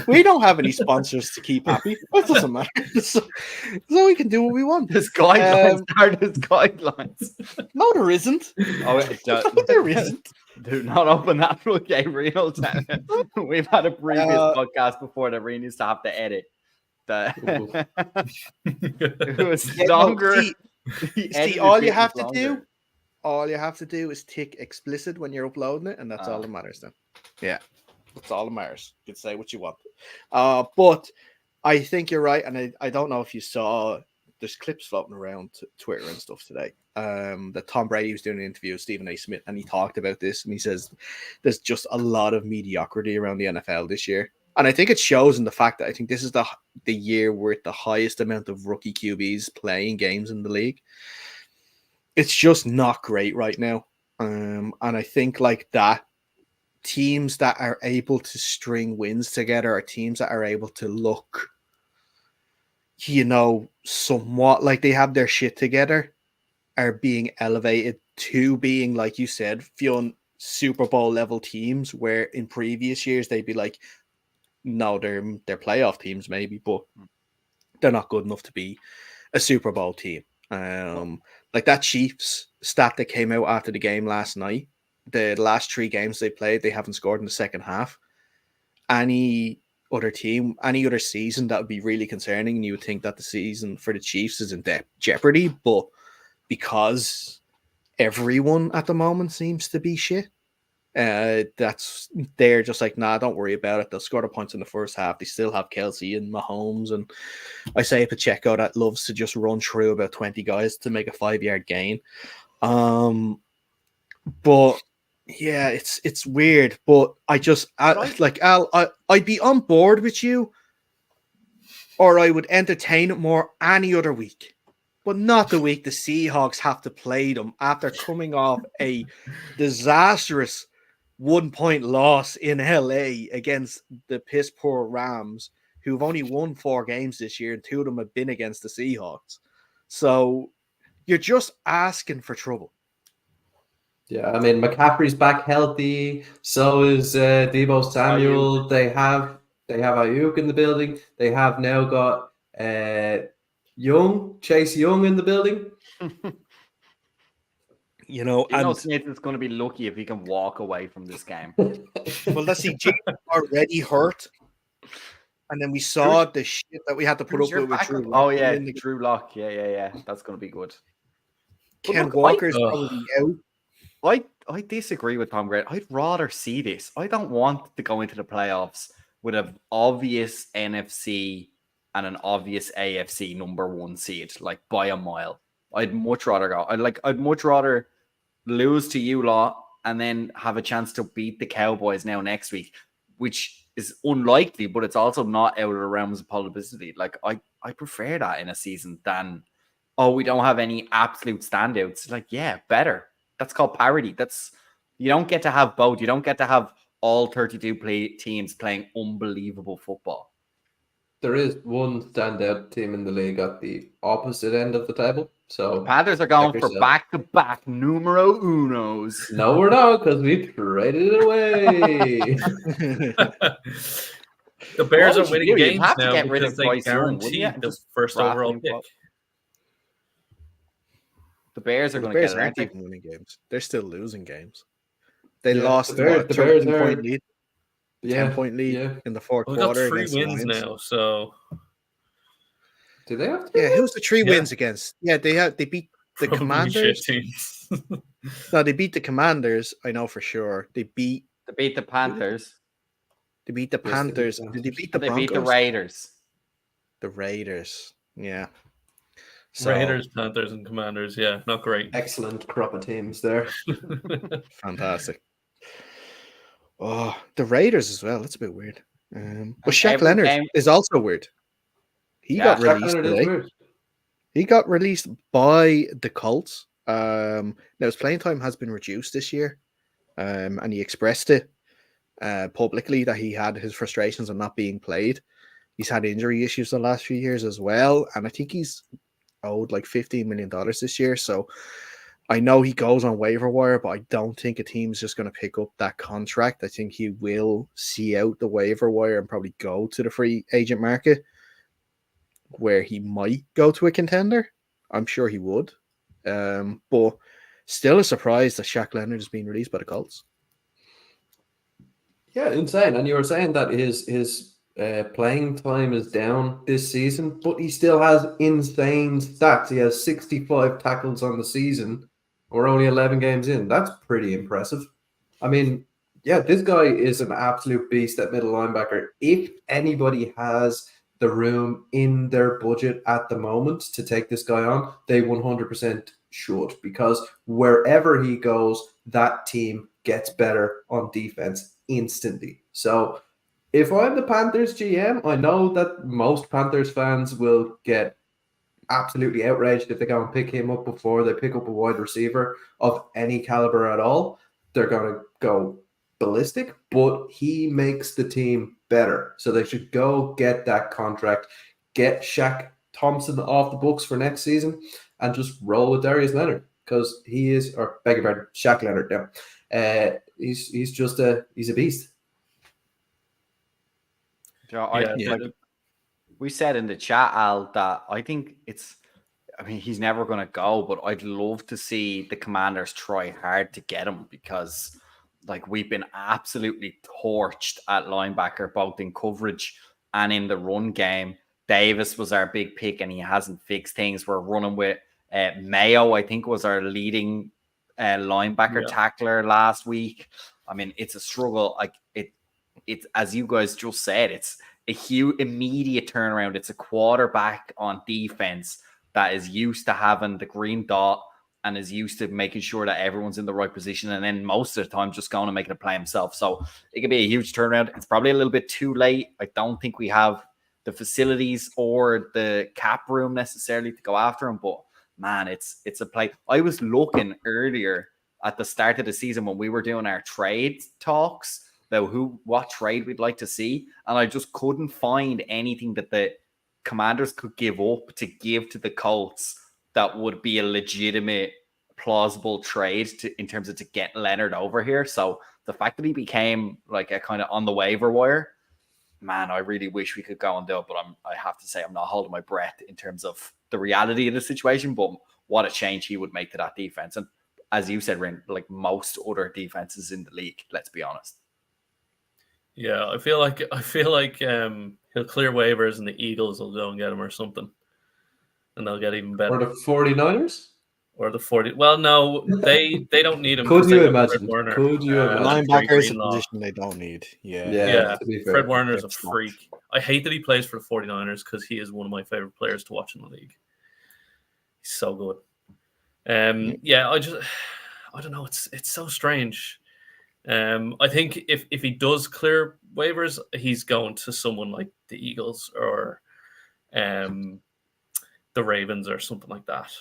We don't have any sponsors to keep happy. That doesn't matter. So we can do what we want. There's guidelines. There's guidelines. No, there isn't. Oh, There isn't. Do not open that for Gabriel. We've had a previous podcast before that we used to have to edit. It was longer. See, all you have to do is tick explicit when you're uploading it, and that's all that matters then. Yeah, that's all that matters. You can say what you want. But I think you're right, and I don't know if you saw, there's clips floating around Twitter and stuff today. That Tom Brady was doing an interview with Stephen A. Smith, and he talked about this, and he says there's just a lot of mediocrity around the NFL this year. And I think it shows in the fact that I think this is the year with the highest amount of rookie QBs playing games in the league. It's just not great right now. And I think like that, teams that are able to string wins together are teams that are able to look, somewhat like they have their shit together, are being elevated to being, like you said, Fionn, Super Bowl level teams, where in previous years they'd be like, no, they're playoff teams maybe, but they're not good enough to be a Super Bowl team. Like that Chiefs stat that came out after the game last night, the last 3 games they played, they haven't scored in the second half. Any other team, any other season, that would be really concerning, and you would think that the season for the Chiefs is in jeopardy, but because everyone at the moment seems to be shit, they're just like, nah, don't worry about it. They'll score the points in the first half. They still have Kelsey and Mahomes, and I say Pacheco that loves to just run through about 20 guys to make a 5-yard gain. But yeah, it's weird. But I'd be on board with you, or I would entertain it more any other week. But not the week the Seahawks have to play them after coming off a disastrous 1-point loss in LA against the piss poor Rams, who've only won 4 games this year, and 2 of them have been against the Seahawks. So you're just asking for trouble. Yeah, I mean, McCaffrey's back healthy. So is Deebo Samuel. They have Ayuk in the building. They have now got Chase Young in the building. Smith is going to be lucky if he can walk away from this game. Well, let's see. Jake already hurt, and then we saw the shit that we had to put up with Drew Lock. Oh yeah, Drew Lock. Yeah. That's going to be good. Ken Walker's probably out. I disagree with Tom Brady. I'd rather see this. I don't want to go into the playoffs with an obvious NFC and an obvious AFC number 1 seed, like by a mile. I'd much rather go. I'd much rather lose to you lot and then have a chance to beat the Cowboys now next week, which is unlikely, but it's also not out of the realms of possibility. Like I prefer that in a season than, we don't have any absolute standouts. Like, yeah, better. That's called parity. You don't get to have both. You don't get to have all 32 teams playing unbelievable football. There is one standout team in the league at the opposite end of the table. So the Panthers are going for back-to-back numero unos. No, we're not, because we traded it away. The Bears are winning games have now to get rid because of they Bryce Young, guaranteed the first overall pick. The Bears are going to get aren't even winning games. They're still losing games. They lost the Bears 10-point lead. 10-point lead in the fourth quarter. We've got 3 wins now, so. Do they have 3 wins? Who's the 3 wins against? Yeah, they beat the Probably shit Commanders. teams. No, they beat the Commanders. I know for sure. They beat They beat the Panthers. They beat the Yes, they beat Panthers. the Did they Panthers. beat the They beat the Broncos? Raiders. The Raiders. Yeah. So Raiders, Panthers, and Commanders. Yeah, not great. Excellent crop of teams there. fantastic. Oh, the Raiders as well. That's a bit weird. But And Shaq every Leonard game- is also weird. He Yeah, got Shaq released Leonard is today. weird. He got released by the Colts. Now his playing time has been reduced this year. And he expressed it publicly that he had his frustrations on not being played. He's had injury issues the last few years as well, and I think he's owed like $15 million this year. So I know he goes on waiver wire, but I don't think a team's just going to pick up that contract. I think he will see out the waiver wire and probably go to the free agent market, where he might go to a contender. I'm sure he would. But still a surprise that Shaq Leonard is being released by the Colts. Yeah, insane. And you were saying that his playing time is down this season, but he still has insane stats. He has 65 tackles on the season. We're only 11 games in. That's pretty impressive. I mean, yeah, this guy is an absolute beast at middle linebacker. If anybody has the room in their budget at the moment to take this guy on, they 100% should, because wherever he goes, that team gets better on defense instantly. So if I'm the Panthers GM, I know that most Panthers fans will get absolutely outraged if they go and pick him up before they pick up a wide receiver of any caliber at all. They're going to go ballistic, but he makes the team better. So they should go get that contract, get Shaq Thompson off the books for next season, and just roll with Darius Leonard, because he is, or beg your pardon, Shaq Leonard now. He's a beast. We said in the chat, Al, that I think he's never going to go, but I'd love to see the Commanders try hard to get him, because we've been absolutely torched at linebacker, both in coverage and in the run game. Davis was our big pick and he hasn't fixed things. We're running with Mayo, I think, was our leading linebacker tackler last week. I mean, it's a struggle. It's as you guys just said, it's a huge immediate turnaround. It's a quarterback on defense that is used to having the green dot and is used to making sure that everyone's in the right position, and then most of the time just going and making a play himself. So it could be a huge turnaround. It's probably a little bit too late. I don't think we have the facilities or the cap room necessarily to go after him, but man, it's a play. I was looking earlier at the start of the season when we were doing our trade talks about what trade we'd like to see, and I just couldn't find anything that the Commanders could give up to give to the Colts that would be a legitimate, plausible trade in terms of to get Leonard over here. So the fact that he became like a kind of on the waiver wire, man, I really wish we could go and do it, but I have to say I'm not holding my breath in terms of the reality of the situation, but what a change he would make to that defense. And as you said, Rin, like most other defenses in the league, let's be honest. Yeah, I feel like he'll clear waivers and the Eagles will go and get him or something, and they'll get even better. Or the 49ers? Or the 40. Well, no, they don't need him. Could you imagine? Could you imagine? Linebacker is a position they don't need. Yeah. To be fair. Fred Warner's a freak. I hate that he plays for the 49ers because he is one of my favorite players to watch in the league. He's so good. Yeah, I don't know. It's so strange. I think if he does clear waivers, he's going to someone like the Eagles or the Ravens or something like that.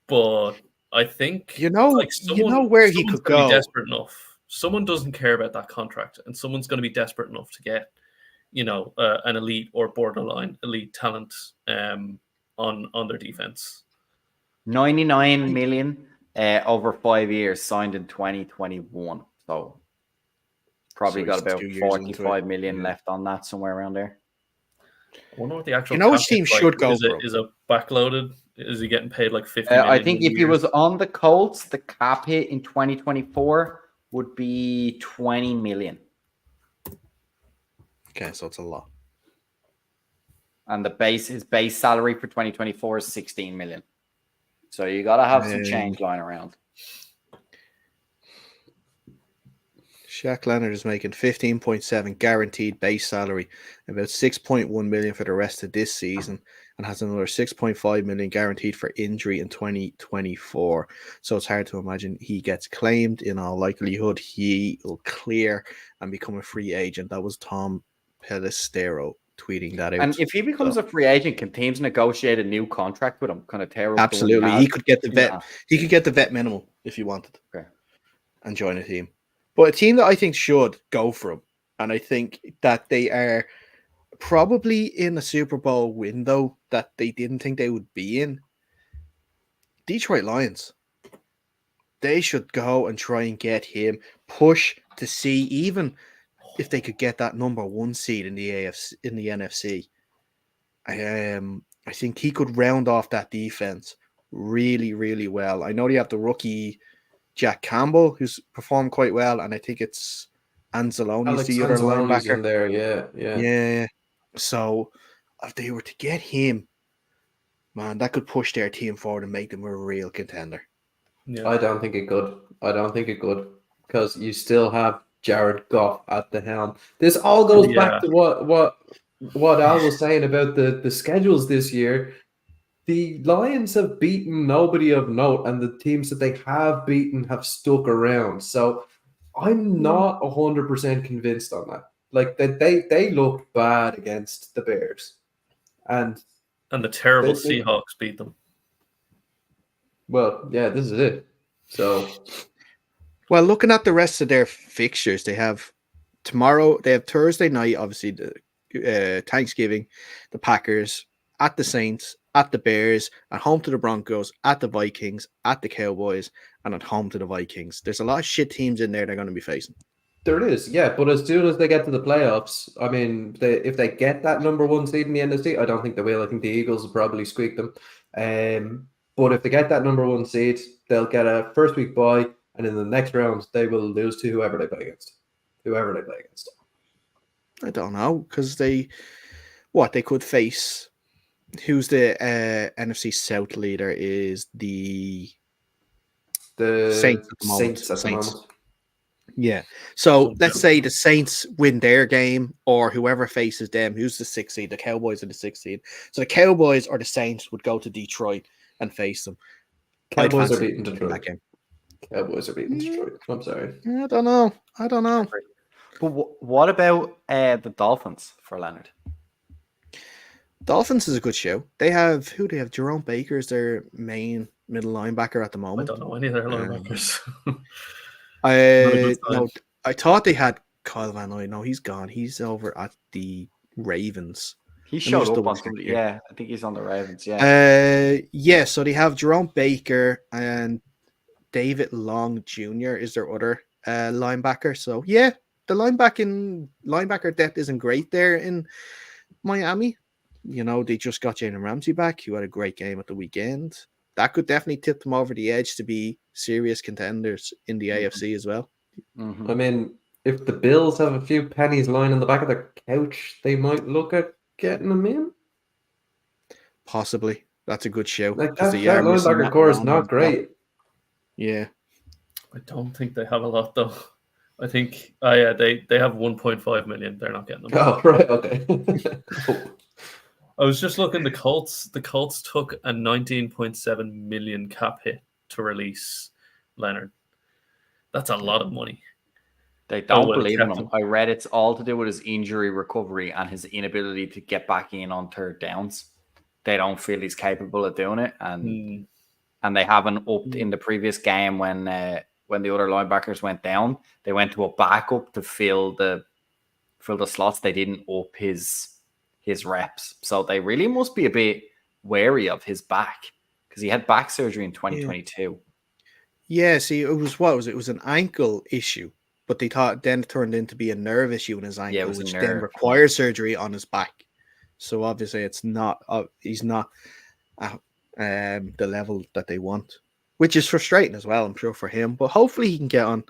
But I think where he could go. Be desperate enough. Someone doesn't care about that contract, and someone's going to be desperate enough to get, an elite or borderline elite talent on their defense. 99 million over 5 years, signed in 2021. So probably got about 45 million left on that, somewhere around there. I wonder what the actual which team should go for him? Is it backloaded? Is he getting paid like 50 million? I think if he was on the Colts, the cap hit in 2024 would be 20 million. Okay, so it's a lot. And his base salary for 2024 is 16 million. So you got to have some change lying around. Shaq Leonard is making 15.7 guaranteed base salary, about 6.1 million for the rest of this season, and has another 6.5 million guaranteed for injury in 2024. So it's hard to imagine he gets claimed. In all likelihood, he will clear and become a free agent. That was Tom Pelissero tweeting that out. And if he becomes a free agent, can teams negotiate a new contract with him? Kind of tear up absolutely. He could get the vet. Yeah. He could get the vet minimum if he wanted. Okay. And join a team. But a team that I think should go for him, and I think that they are probably in a Super Bowl window that they didn't think they would be in. Detroit Lions. They should go and try and get him, push to see even if they could get that number 1 seed in the AFC, in the NFC. I think he could round off that defense really, really well. I know they have the rookie Jack Campbell, who's performed quite well, and I think it's Anzalone's the other linebacker in there. Yeah. So if they were to get him, man, that could push their team forward and make them a real contender. Yeah. I don't think it could because you still have Jared Goff at the helm. This all goes back to what Al was saying about the schedules this year. The Lions have beaten nobody of note, and the teams that they have beaten have stuck around. So I'm not 100% convinced on that. Like they look bad against the Bears, and the terrible Seahawks beat them. Well, yeah, this is it. So, well, looking at the rest of their fixtures, they have tomorrow. They have Thursday night, obviously the Thanksgiving, the Packers at the Saints, at the Bears, at home to the Broncos, at the Vikings, at the Cowboys, and at home to the Vikings. There's a lot of shit teams in there they're going to be facing. There is, yeah. But as soon as they get to the playoffs, I mean, if they get that number 1 seed in the NFC, I don't think they will. I think the Eagles will probably squeak them. But if they get that number 1 seed, they'll get a first week bye, and in the next round, they will lose to whoever they play against. I don't know, because they could face. Who's the NFC South leader? Is the Saints at the moment. Yeah. So let's say the Saints win their game, or whoever faces them. Who's the 6th seed? The Cowboys are the 6th seed. So the Cowboys or the Saints would go to Detroit and face them. Cowboys are beating Detroit. I'm sorry. I don't know. But what about the Dolphins for Leonard? Dolphins is a good show. They have Jerome Baker is their main middle linebacker at the moment. I don't know any of their linebackers. I thought they had Kyle Van Noy. No, he's gone. He's over at the Ravens. He showed up on somebody. Yeah, I think he's on the Ravens. Yeah. So they have Jerome Baker and David Long Jr. is their other linebacker. So yeah, the linebacker depth isn't great there in Miami. You know, they just got Jalen Ramsey back, who had a great game at the weekend. That could definitely tip them over the edge to be serious contenders in the AFC as well. Mm-hmm. I mean, if the Bills have a few pennies lying in the back of their couch, they might look at getting them in. Possibly. That's a good show. Like that linebacker core is not great. Yeah. I don't think they have a lot, though. I think, they have 1.5 million. They're not getting them. Oh, right. Okay. I was just looking. The Colts took a 19.7 million cap hit to release Leonard. That's a lot of money. They don't believe in him. I read it's all to do with his injury recovery and his inability to get back in on third downs. They don't feel he's capable of doing it, and they haven't upped in the previous game when the other linebackers went down. They went to a backup to fill the slots. They didn't up his reps, so they really must be a bit wary of his back because he had back surgery in 2022. Yeah, see, it was an ankle issue, but they thought then it turned into be a nerve issue in his ankle, which then requires surgery on his back. So obviously, it's not he's not at the level that they want, which is frustrating as well, I'm sure, for him. But hopefully, he can get on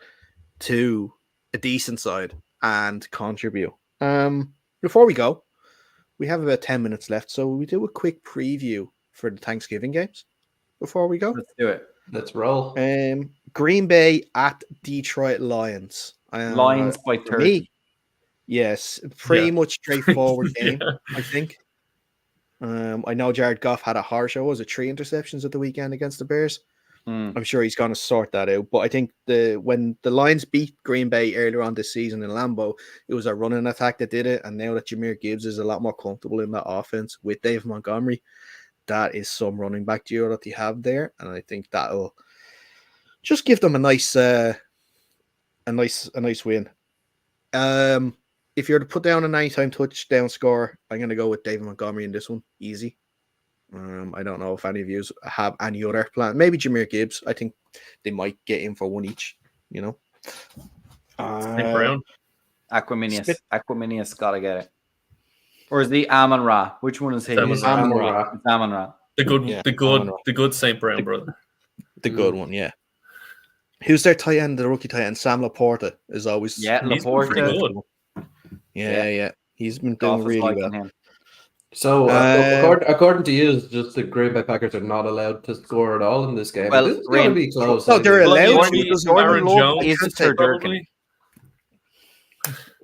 to a decent side and contribute. Before we go, we have about 10 minutes left, so we do a quick preview for the Thanksgiving games. before we go? Let's do it. Let's roll. Green Bay at Detroit Lions. Lions by For me, 30. yes, pretty much straightforward game, Yeah. I think. I know Jared Goff had a harsh show. Was it 3 interceptions at the weekend against the Bears? I'm sure he's going to sort that out. But I think when the Lions beat Green Bay earlier on this season in Lambeau, it was a running attack that did it. And now that Jahmyr Gibbs is a lot more comfortable in that offense with Dave Montgomery, that is some running back duo that they have there. And I think that'll just give them a nice win. If you're to put down an anytime touchdown score, I'm going to go with David Montgomery in this one. Easy. I don't know if any of you have any other plan. Maybe Jahmyr Gibbs. I think they might get in for one each. St. Brown. Aquaminius gotta get it. Or is the Amon Ra? Which one is he? Amon Ra. Amon Ra. It's Amon Ra. The good St. Brown brother. The good one, yeah. Who's their tight end? The rookie tight end, Sam Laporta, is always He's been pretty Laporta. good. Yeah. He's been doing Goff is really liking well. him. So, according to you, just the Green Bay Packers are not allowed to score at all in this game. Well, This is going to be close. No, they're allowed Well, to because Aaron Jordan Jones Love is can't a take- turd. Probably.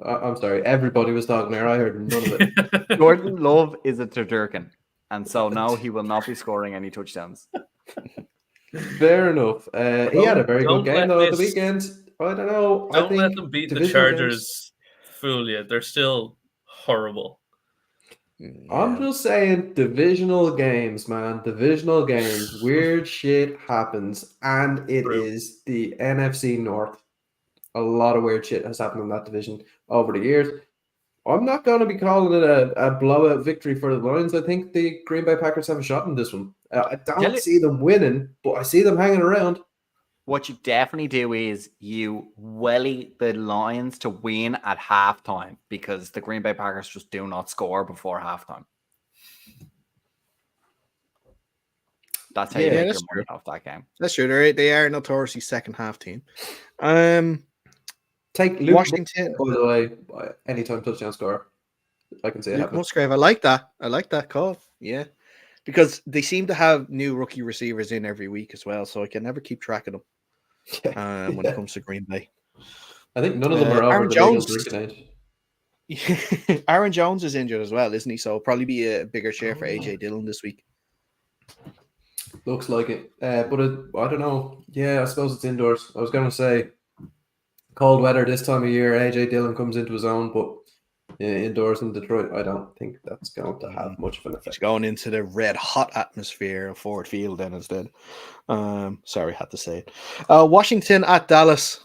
I'm sorry, everybody was talking there. I heard none of it. Jordan Love is a Turdirkin, and so now he will not be scoring any touchdowns. Fair enough. He had a very Don't good game let though at the this- weekend. I don't know. I Don't think let them beat the divisional Chargers. Fool you. They're still horrible. I'm just saying, divisional games, man. Divisional games. Weird shit happens, and it True. is the NFC North. A lot of weird shit has happened in that division over the years. I'm not going to be calling it a blowout victory for the Lions. I think the Green Bay Packers have a shot in this one. I don't see them winning, but I see them hanging around. What you definitely do is you welly the Lions to win at halftime because the Green Bay Packers just do not score before halftime. That's how you make that's your money off that game. That's true. They are notoriously second half team. Take Luke Washington. by the way, anytime touchdown score. I can see it Luke happen. Musgrave. I like that call. Yeah. Because they seem to have new rookie receivers in every week as well, so I can never keep track of them when it comes to Green Bay. I think none of them are over Aaron the legal Jones. drinking age. Aaron Jones is injured as well, isn't he? So it'll probably be a bigger share for AJ Dillon this week. Looks like it. But I don't know. Yeah, I suppose it's indoors. I was going to say cold weather this time of year. AJ Dillon comes into his own, but indoors in Detroit, I don't think that's going to have much of an He's effect. going into the red hot atmosphere of Ford Field then instead. Sorry, had to say it. Washington at Dallas.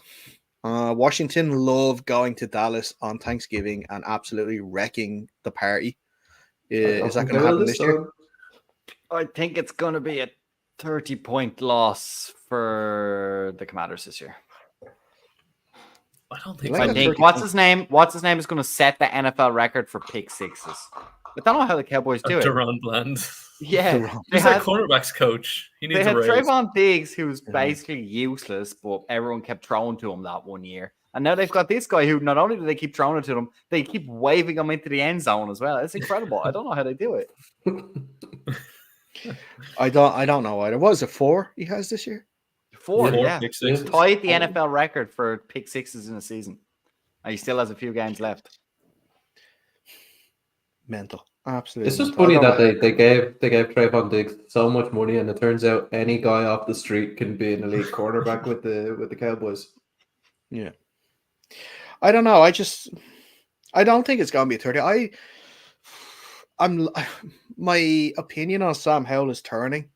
Washington love going to Dallas on Thanksgiving and absolutely wrecking the party. Is that going to happen this year? I think it's going to be a 30-point loss for the Commanders this year. I don't think Like I so. a think 30 what's his name is going to set the NFL record for pick sixes. I don't know how the Cowboys do it. Duron Bland. Yeah, they He's their had, cornerbacks coach. He they needs a had raise. Trayvon Diggs, who was basically useless, but everyone kept throwing to him that one year. And now they've got this guy who not only do they keep throwing it to them, they keep waving him into the end zone as well. It's incredible. I don't know how they do it. I don't know either. What is it, 4 he has this year? Four, Four yeah. pick sixes. Tied the NFL record for pick sixes in a season. And he still has a few games left. Mental. Absolutely. It's just mental. funny I don't that they gave Trayvon Diggs so much money, and it turns out any guy off the street can be an elite quarterback with the Cowboys. Yeah. I don't know. I don't think it's gonna be a 30. My opinion on Sam Howell is turning.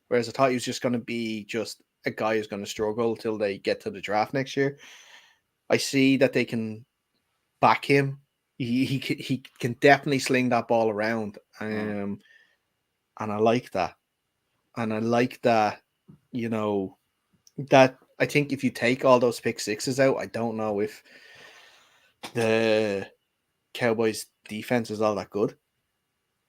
Whereas I thought he was just gonna be just a guy who's gonna struggle till they get to the draft next year. I see that they can back him. He can definitely sling that ball around. And I like that. And I like that, that I think if you take all those pick sixes out, I don't know if the Cowboys defense is all that good.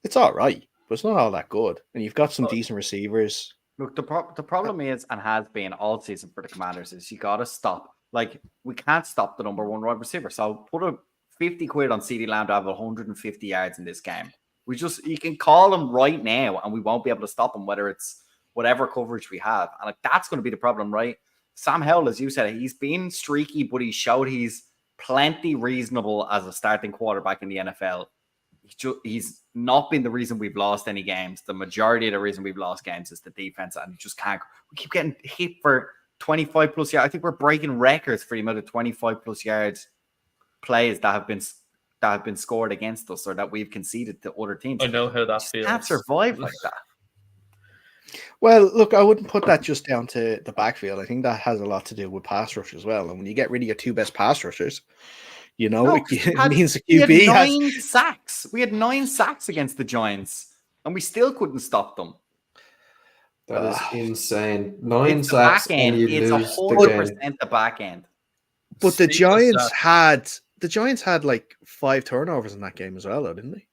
It's all right, but it's not all that good. And you've got some decent receivers. Look, the problem is, and has been all season for the Commanders, is you got to stop. Like, we can't stop the number one wide receiver. So put a 50 quid on CeeDee Lamb to have 150 yards in this game. You can call him right now, and we won't be able to stop him, whether it's whatever coverage we have. And like that's going to be the problem, right? Sam Howell, as you said, he's been streaky, but he showed he's plenty reasonable as a starting quarterback in the NFL. He's not been the reason we've lost any games. The majority of the reason we've lost games is the defense, and you just can't. We keep getting hit for 25 plus yards. I think we're breaking records for the amount of 25 plus yards plays that have been scored against us or that we've conceded to other teams. I know how that feels. Can't survive like that. Well, look, I wouldn't put that just down to the backfield. I think that has a lot to do with pass rush as well. And when you get rid of your two best pass rushers, it means the QB has 9 sacks. We had 9 sacks against the Giants, and we still couldn't stop them. That is insane. 9 sacks, and you it's lose 100% the back end. But the Giants had like 5 turnovers in that game as well, though, didn't they?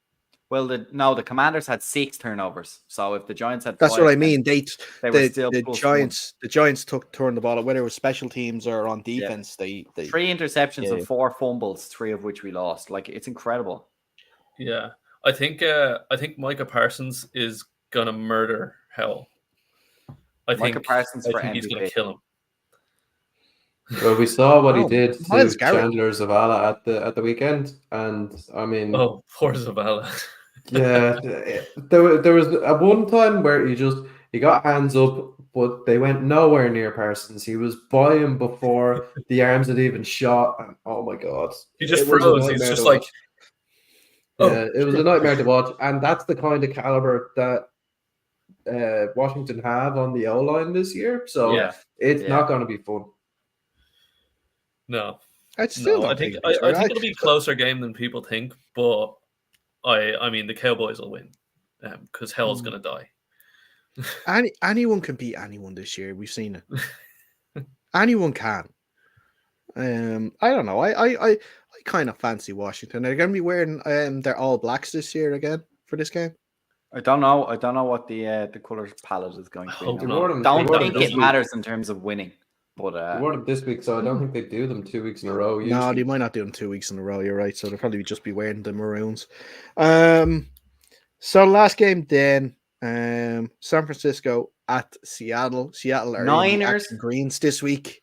Well, the Commanders had 6 turnovers. So if the Giants had, that's 5, what I mean. The Giants turned the ball up, whether it was special teams or on defense. They 3 interceptions and 4 fumbles, 3 of which we lost. Like it's incredible. Yeah, I think Micah Parsons is gonna murder Howell. I think he's gonna kill him. Well, we saw what he did to Chandler Zavala at the weekend, and I mean, oh, poor Zavala. Yeah, there was a one time where he got hands up, but they went nowhere near Parsons. He was by him before the arms had even shot. And, oh my god, he just froze. He's just like, it was a nightmare to watch, and that's the kind of caliber that Washington have on the O line this year. So it's not going to be fun. No, I think it'll be a closer game than people think, but I mean the Cowboys will win because Hell's gonna die. Anyone can beat anyone this year. We've seen it. Anyone can. I don't know. I kind of fancy Washington. They're going to be wearing their all blacks this year again for this game. I don't know what the color palette is going to be. Don't think it matters in terms of winning. But they wore them this week, so I don't think they do them 2 weeks in a row. Usually. No, they might not do them 2 weeks in a row. You're right. So they'll probably just be wearing the maroons. So last game then, San Francisco at Seattle. Seattle are Niners greens this week.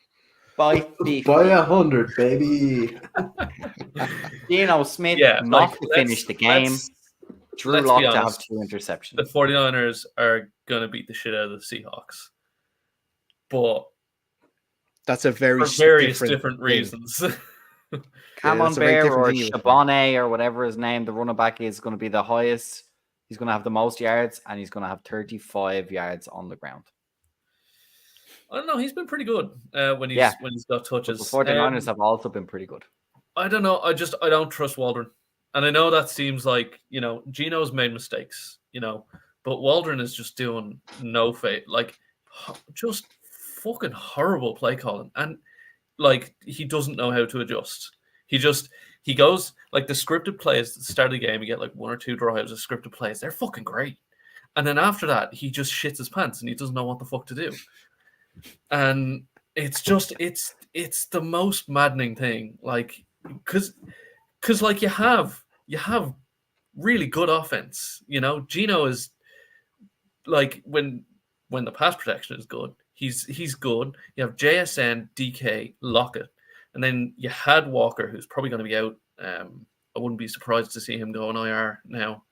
By 100, baby. Smith not to finish the game. Drew Lock to have 2 interceptions. The 49ers are going to beat the shit out of the Seahawks. But that's a for various different reasons. Camembert or Chabonnet or whatever his name, the running back is going to be the highest. He's going to have the most yards, and he's going to have 35 yards on the ground. I don't know. He's been pretty good when he's got touches. The 49ers have also been pretty good. I don't know. I don't trust Waldron. And I know that seems like, Gino's made mistakes, but Waldron is just doing no fate. Like, just fucking horrible play calling. And, like, he doesn't know how to adjust. He goes, like, the scripted plays at the start of the game, you get, like, 1 or 2 drives of scripted plays. They're fucking great. And then after that, he just shits his pants and he doesn't know what the fuck to do. And it's just, it's the most maddening thing. Like, because like you have really good offense. Gino is like when the pass protection is good, he's good. You have JSN, DK, Lockett, and then you had Walker, who's probably going to be out. I wouldn't be surprised to see him go on IR now.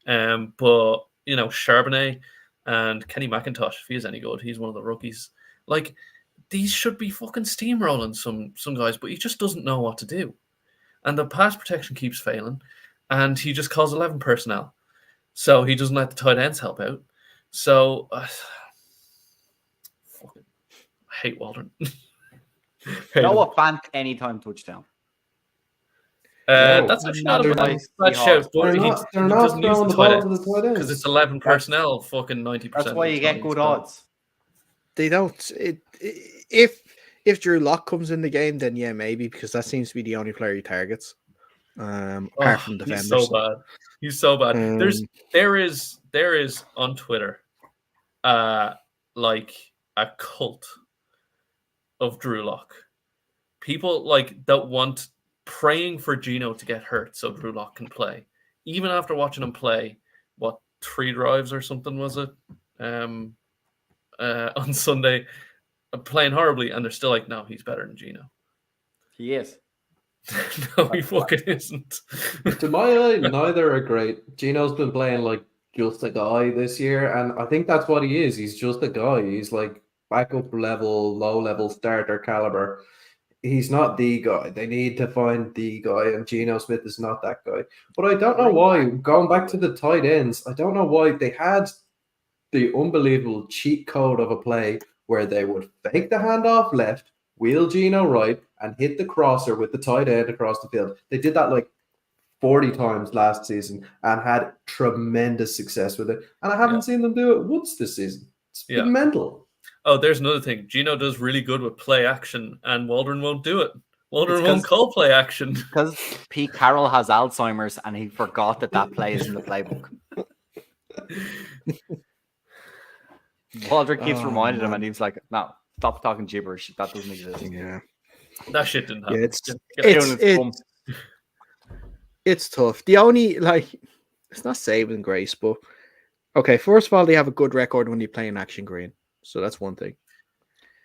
But Charbonnet and Kenny McIntosh, if he's any good, he's one of the rookies. Like, these should be fucking steamrolling some guys, but he just doesn't know what to do. And the pass protection keeps failing, and he just calls 11 personnel. So he doesn't let the tight ends help out. So, fucking, I hate Waldron. Noah Fant anytime touchdown. That's actually not a bad shout. They're not throwing the ball to the tight ends. Because it's 11 personnel, fucking 90%. That's why you get good odds. They don't. If Drew Lock comes in the game, then yeah, maybe, because that seems to be the only player he targets. Apart from defenders. He's so bad. There is on Twitter, like a cult of Drew Lock. People like that want praying for Gino to get hurt so Drew Lock can play. Even after watching him play, 3 drives or something was it? on Sunday, playing horribly, and they're still like, no, he's better than Gino. He is. No, he fucking isn't. To my eye, neither are great. Gino's been playing like just a guy this year, and I think that's what he is. He's just a guy. He's like backup level, low level starter caliber. He's not the guy. They need to find the guy, and Geno Smith is not that guy. But I don't know why. Going back to the tight ends, I don't know why they had the unbelievable cheat code of a play where they would fake the handoff left, wheel Geno right, and hit the crosser with the tight end across the field. They did that like 40 times last season and had tremendous success with it. And I haven't seen them do it once this season. It's been mental. Oh, there's another thing. Gino does really good with play action, and Waldron won't do it. Waldron won't call play action. Because Pete Carroll has Alzheimer's, and he forgot that play is in the playbook. Waldron keeps reminding him, and he's like, no, stop talking gibberish. That doesn't exist. Yeah. That shit didn't happen. Yeah, it's tough. The only, it's not saving grace, but okay, first of all, they have a good record when they play in action green. So that's one thing.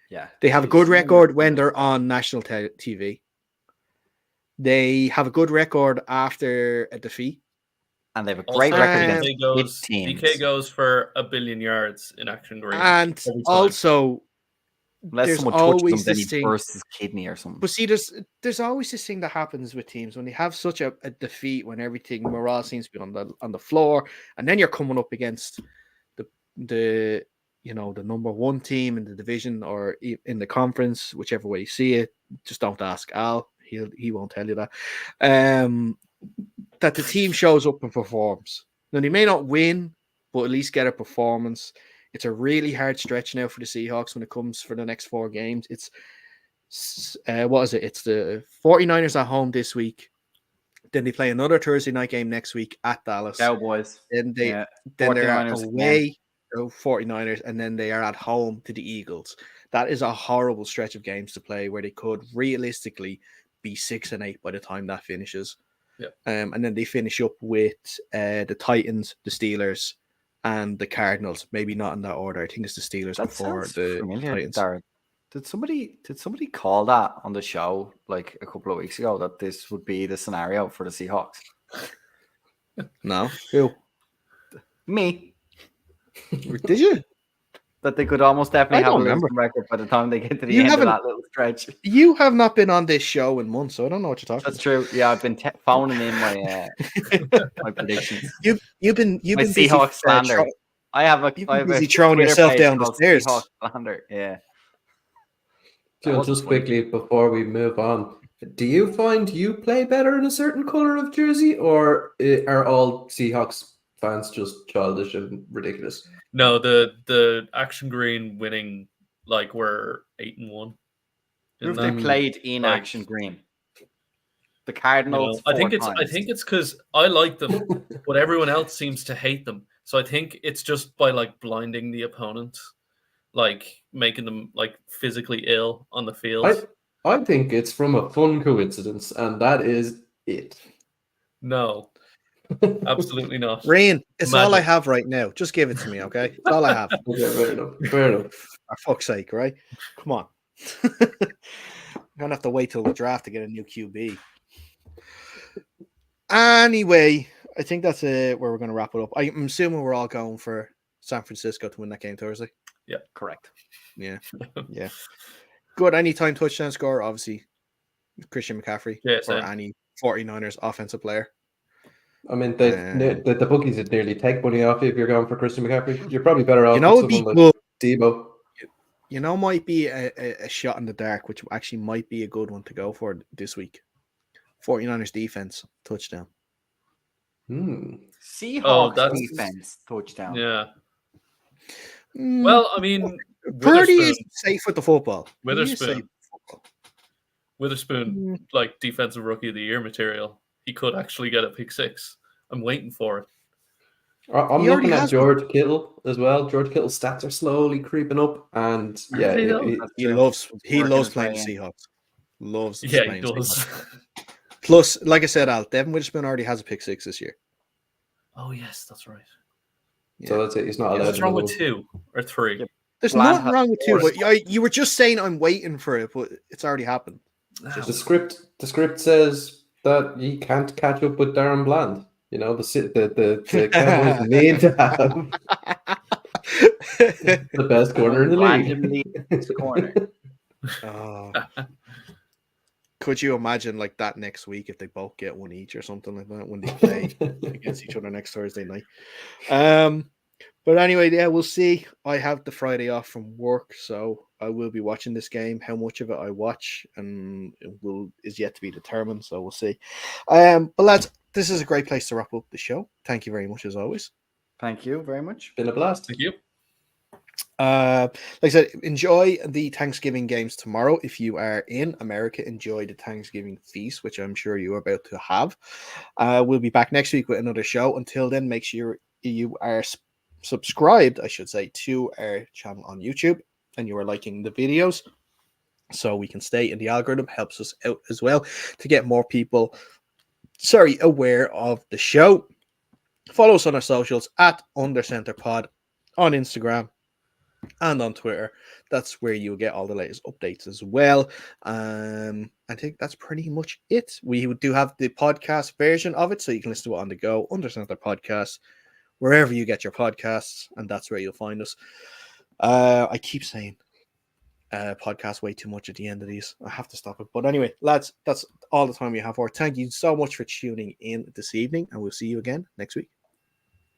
Yeah. They have a good record when they're on national TV. They have a good record after a defeat. And they have a great record against teams. DK goes for 1 billion yards in action green. And also, unless someone touches them, then he bursts his kidney or something. But see, there's always this thing that happens with teams when they have such a defeat, when everything morale seems to be on the floor, and then you're coming up against the number one team in the division or in the conference, whichever way you see it. Just don't ask Al; he won't tell you that. That the team shows up and performs. Now they may not win, but at least get a performance. It's a really hard stretch now for the Seahawks when it comes for the next 4 games. It's what is it? It's the 49ers at home this week. Then they play another Thursday night game next week at Dallas. Cowboys. Then they're away. 49ers, and then they are at home to the Eagles. That is a horrible stretch of games to play where they could realistically be 6-8 by the time that finishes. Yeah. And then they finish up with the Titans, the Steelers, and the Cardinals. Maybe not in that order. I think it's the Steelers before the Titans. Darren. Did somebody call that on the show like a couple of weeks ago that this would be the scenario for the Seahawks? No. Who? Me. Did you? That they could almost definitely have a losing record by the time they get to the end of that little stretch. You have not been on this show in months, so I don't know what you're talking about. That's true. Yeah, I've been phoning in my my predictions. You've been my Seahawks slander. I have busy throwing yourself down the stairs. Seahawks slander. Yeah. Jill, just quickly before we move on, do you find you play better in a certain color of jersey, or are all Seahawks fans just childish and ridiculous? No, the action green winning we're 8-1. Who have they played in action green? The Cardinals. I think it's because I like them, but everyone else seems to hate them. So I think it's just by blinding the opponent, making them physically ill on the field. I think it's from a fun coincidence, and that is it. No. Absolutely not. Rain, it's all I have right now. Just give it to me, okay? It's all I have. Okay, fair enough. For fuck's sake, right? Come on. I'm gonna have to wait till the draft to get a new QB. Anyway, I think that's where we're gonna wrap it up. I'm assuming we're all going for San Francisco to win that game Thursday. Yeah, correct. Yeah. Good anytime touchdown score, obviously. Christian McCaffrey or any 49ers offensive player. I mean, the bookies would nearly take money off you if you're going for Christian McCaffrey. You're probably better off with someone like Debo. Might be a shot in the dark, which actually might be a good one to go for this week. 49ers defense, touchdown. Seahawks defense, touchdown. Yeah. Well, I mean, Purdy is safe with the football. Witherspoon, defensive rookie of the year material. He could actually get a pick 6. I'm waiting for it. I'm looking at George Kittle as well. George Kittle's stats are slowly creeping up, and he loves playing the Seahawks. Loves playing he does. Seahawks. Plus, like I said, Devin Witherspoon already has a pick 6 this year. Oh yes, that's right. So that's it. He's not allowed. What's wrong with 2 or 3? There's plan nothing has wrong with two, forced. but you were just saying I'm waiting for it, but it's already happened. The script says that he can't catch up with Darren Bland. You know, the Cowboys need to have the best corner in the league. Randomly in this corner. Oh. Could you imagine like that next week if they both get one each or something like that when they play against each other next Thursday night? But anyway, yeah, we'll see. I have the Friday off from work, so I will be watching this game. How much of it I watch and is yet to be determined, so we'll see. But lads, this is a great place to wrap up the show. Thank you very much as always. Thank you very much. Been a blast. Thank you. Like I said, enjoy the Thanksgiving games tomorrow. If you are in America, enjoy the Thanksgiving feast, which I'm sure you are about to have. We'll be back next week with another show. Until then, make sure you are subscribed, I should say, to our channel on YouTube and you are liking the videos so we can stay in the algorithm. Helps us out as well to get more people aware of the show. Follow us on our socials at UnderCenterPod on Instagram and on Twitter. That's where you'll get all the latest updates as well. I think that's pretty much it. We do have the podcast version of it, so you can listen to it on the go. Under Center Podcast, wherever you get your podcasts, and that's where you'll find us. I keep saying podcast way too much at the end of these. I have to stop it. But anyway, lads, that's all the time we have for. Thank you so much for tuning in this evening, and we'll see you again next week.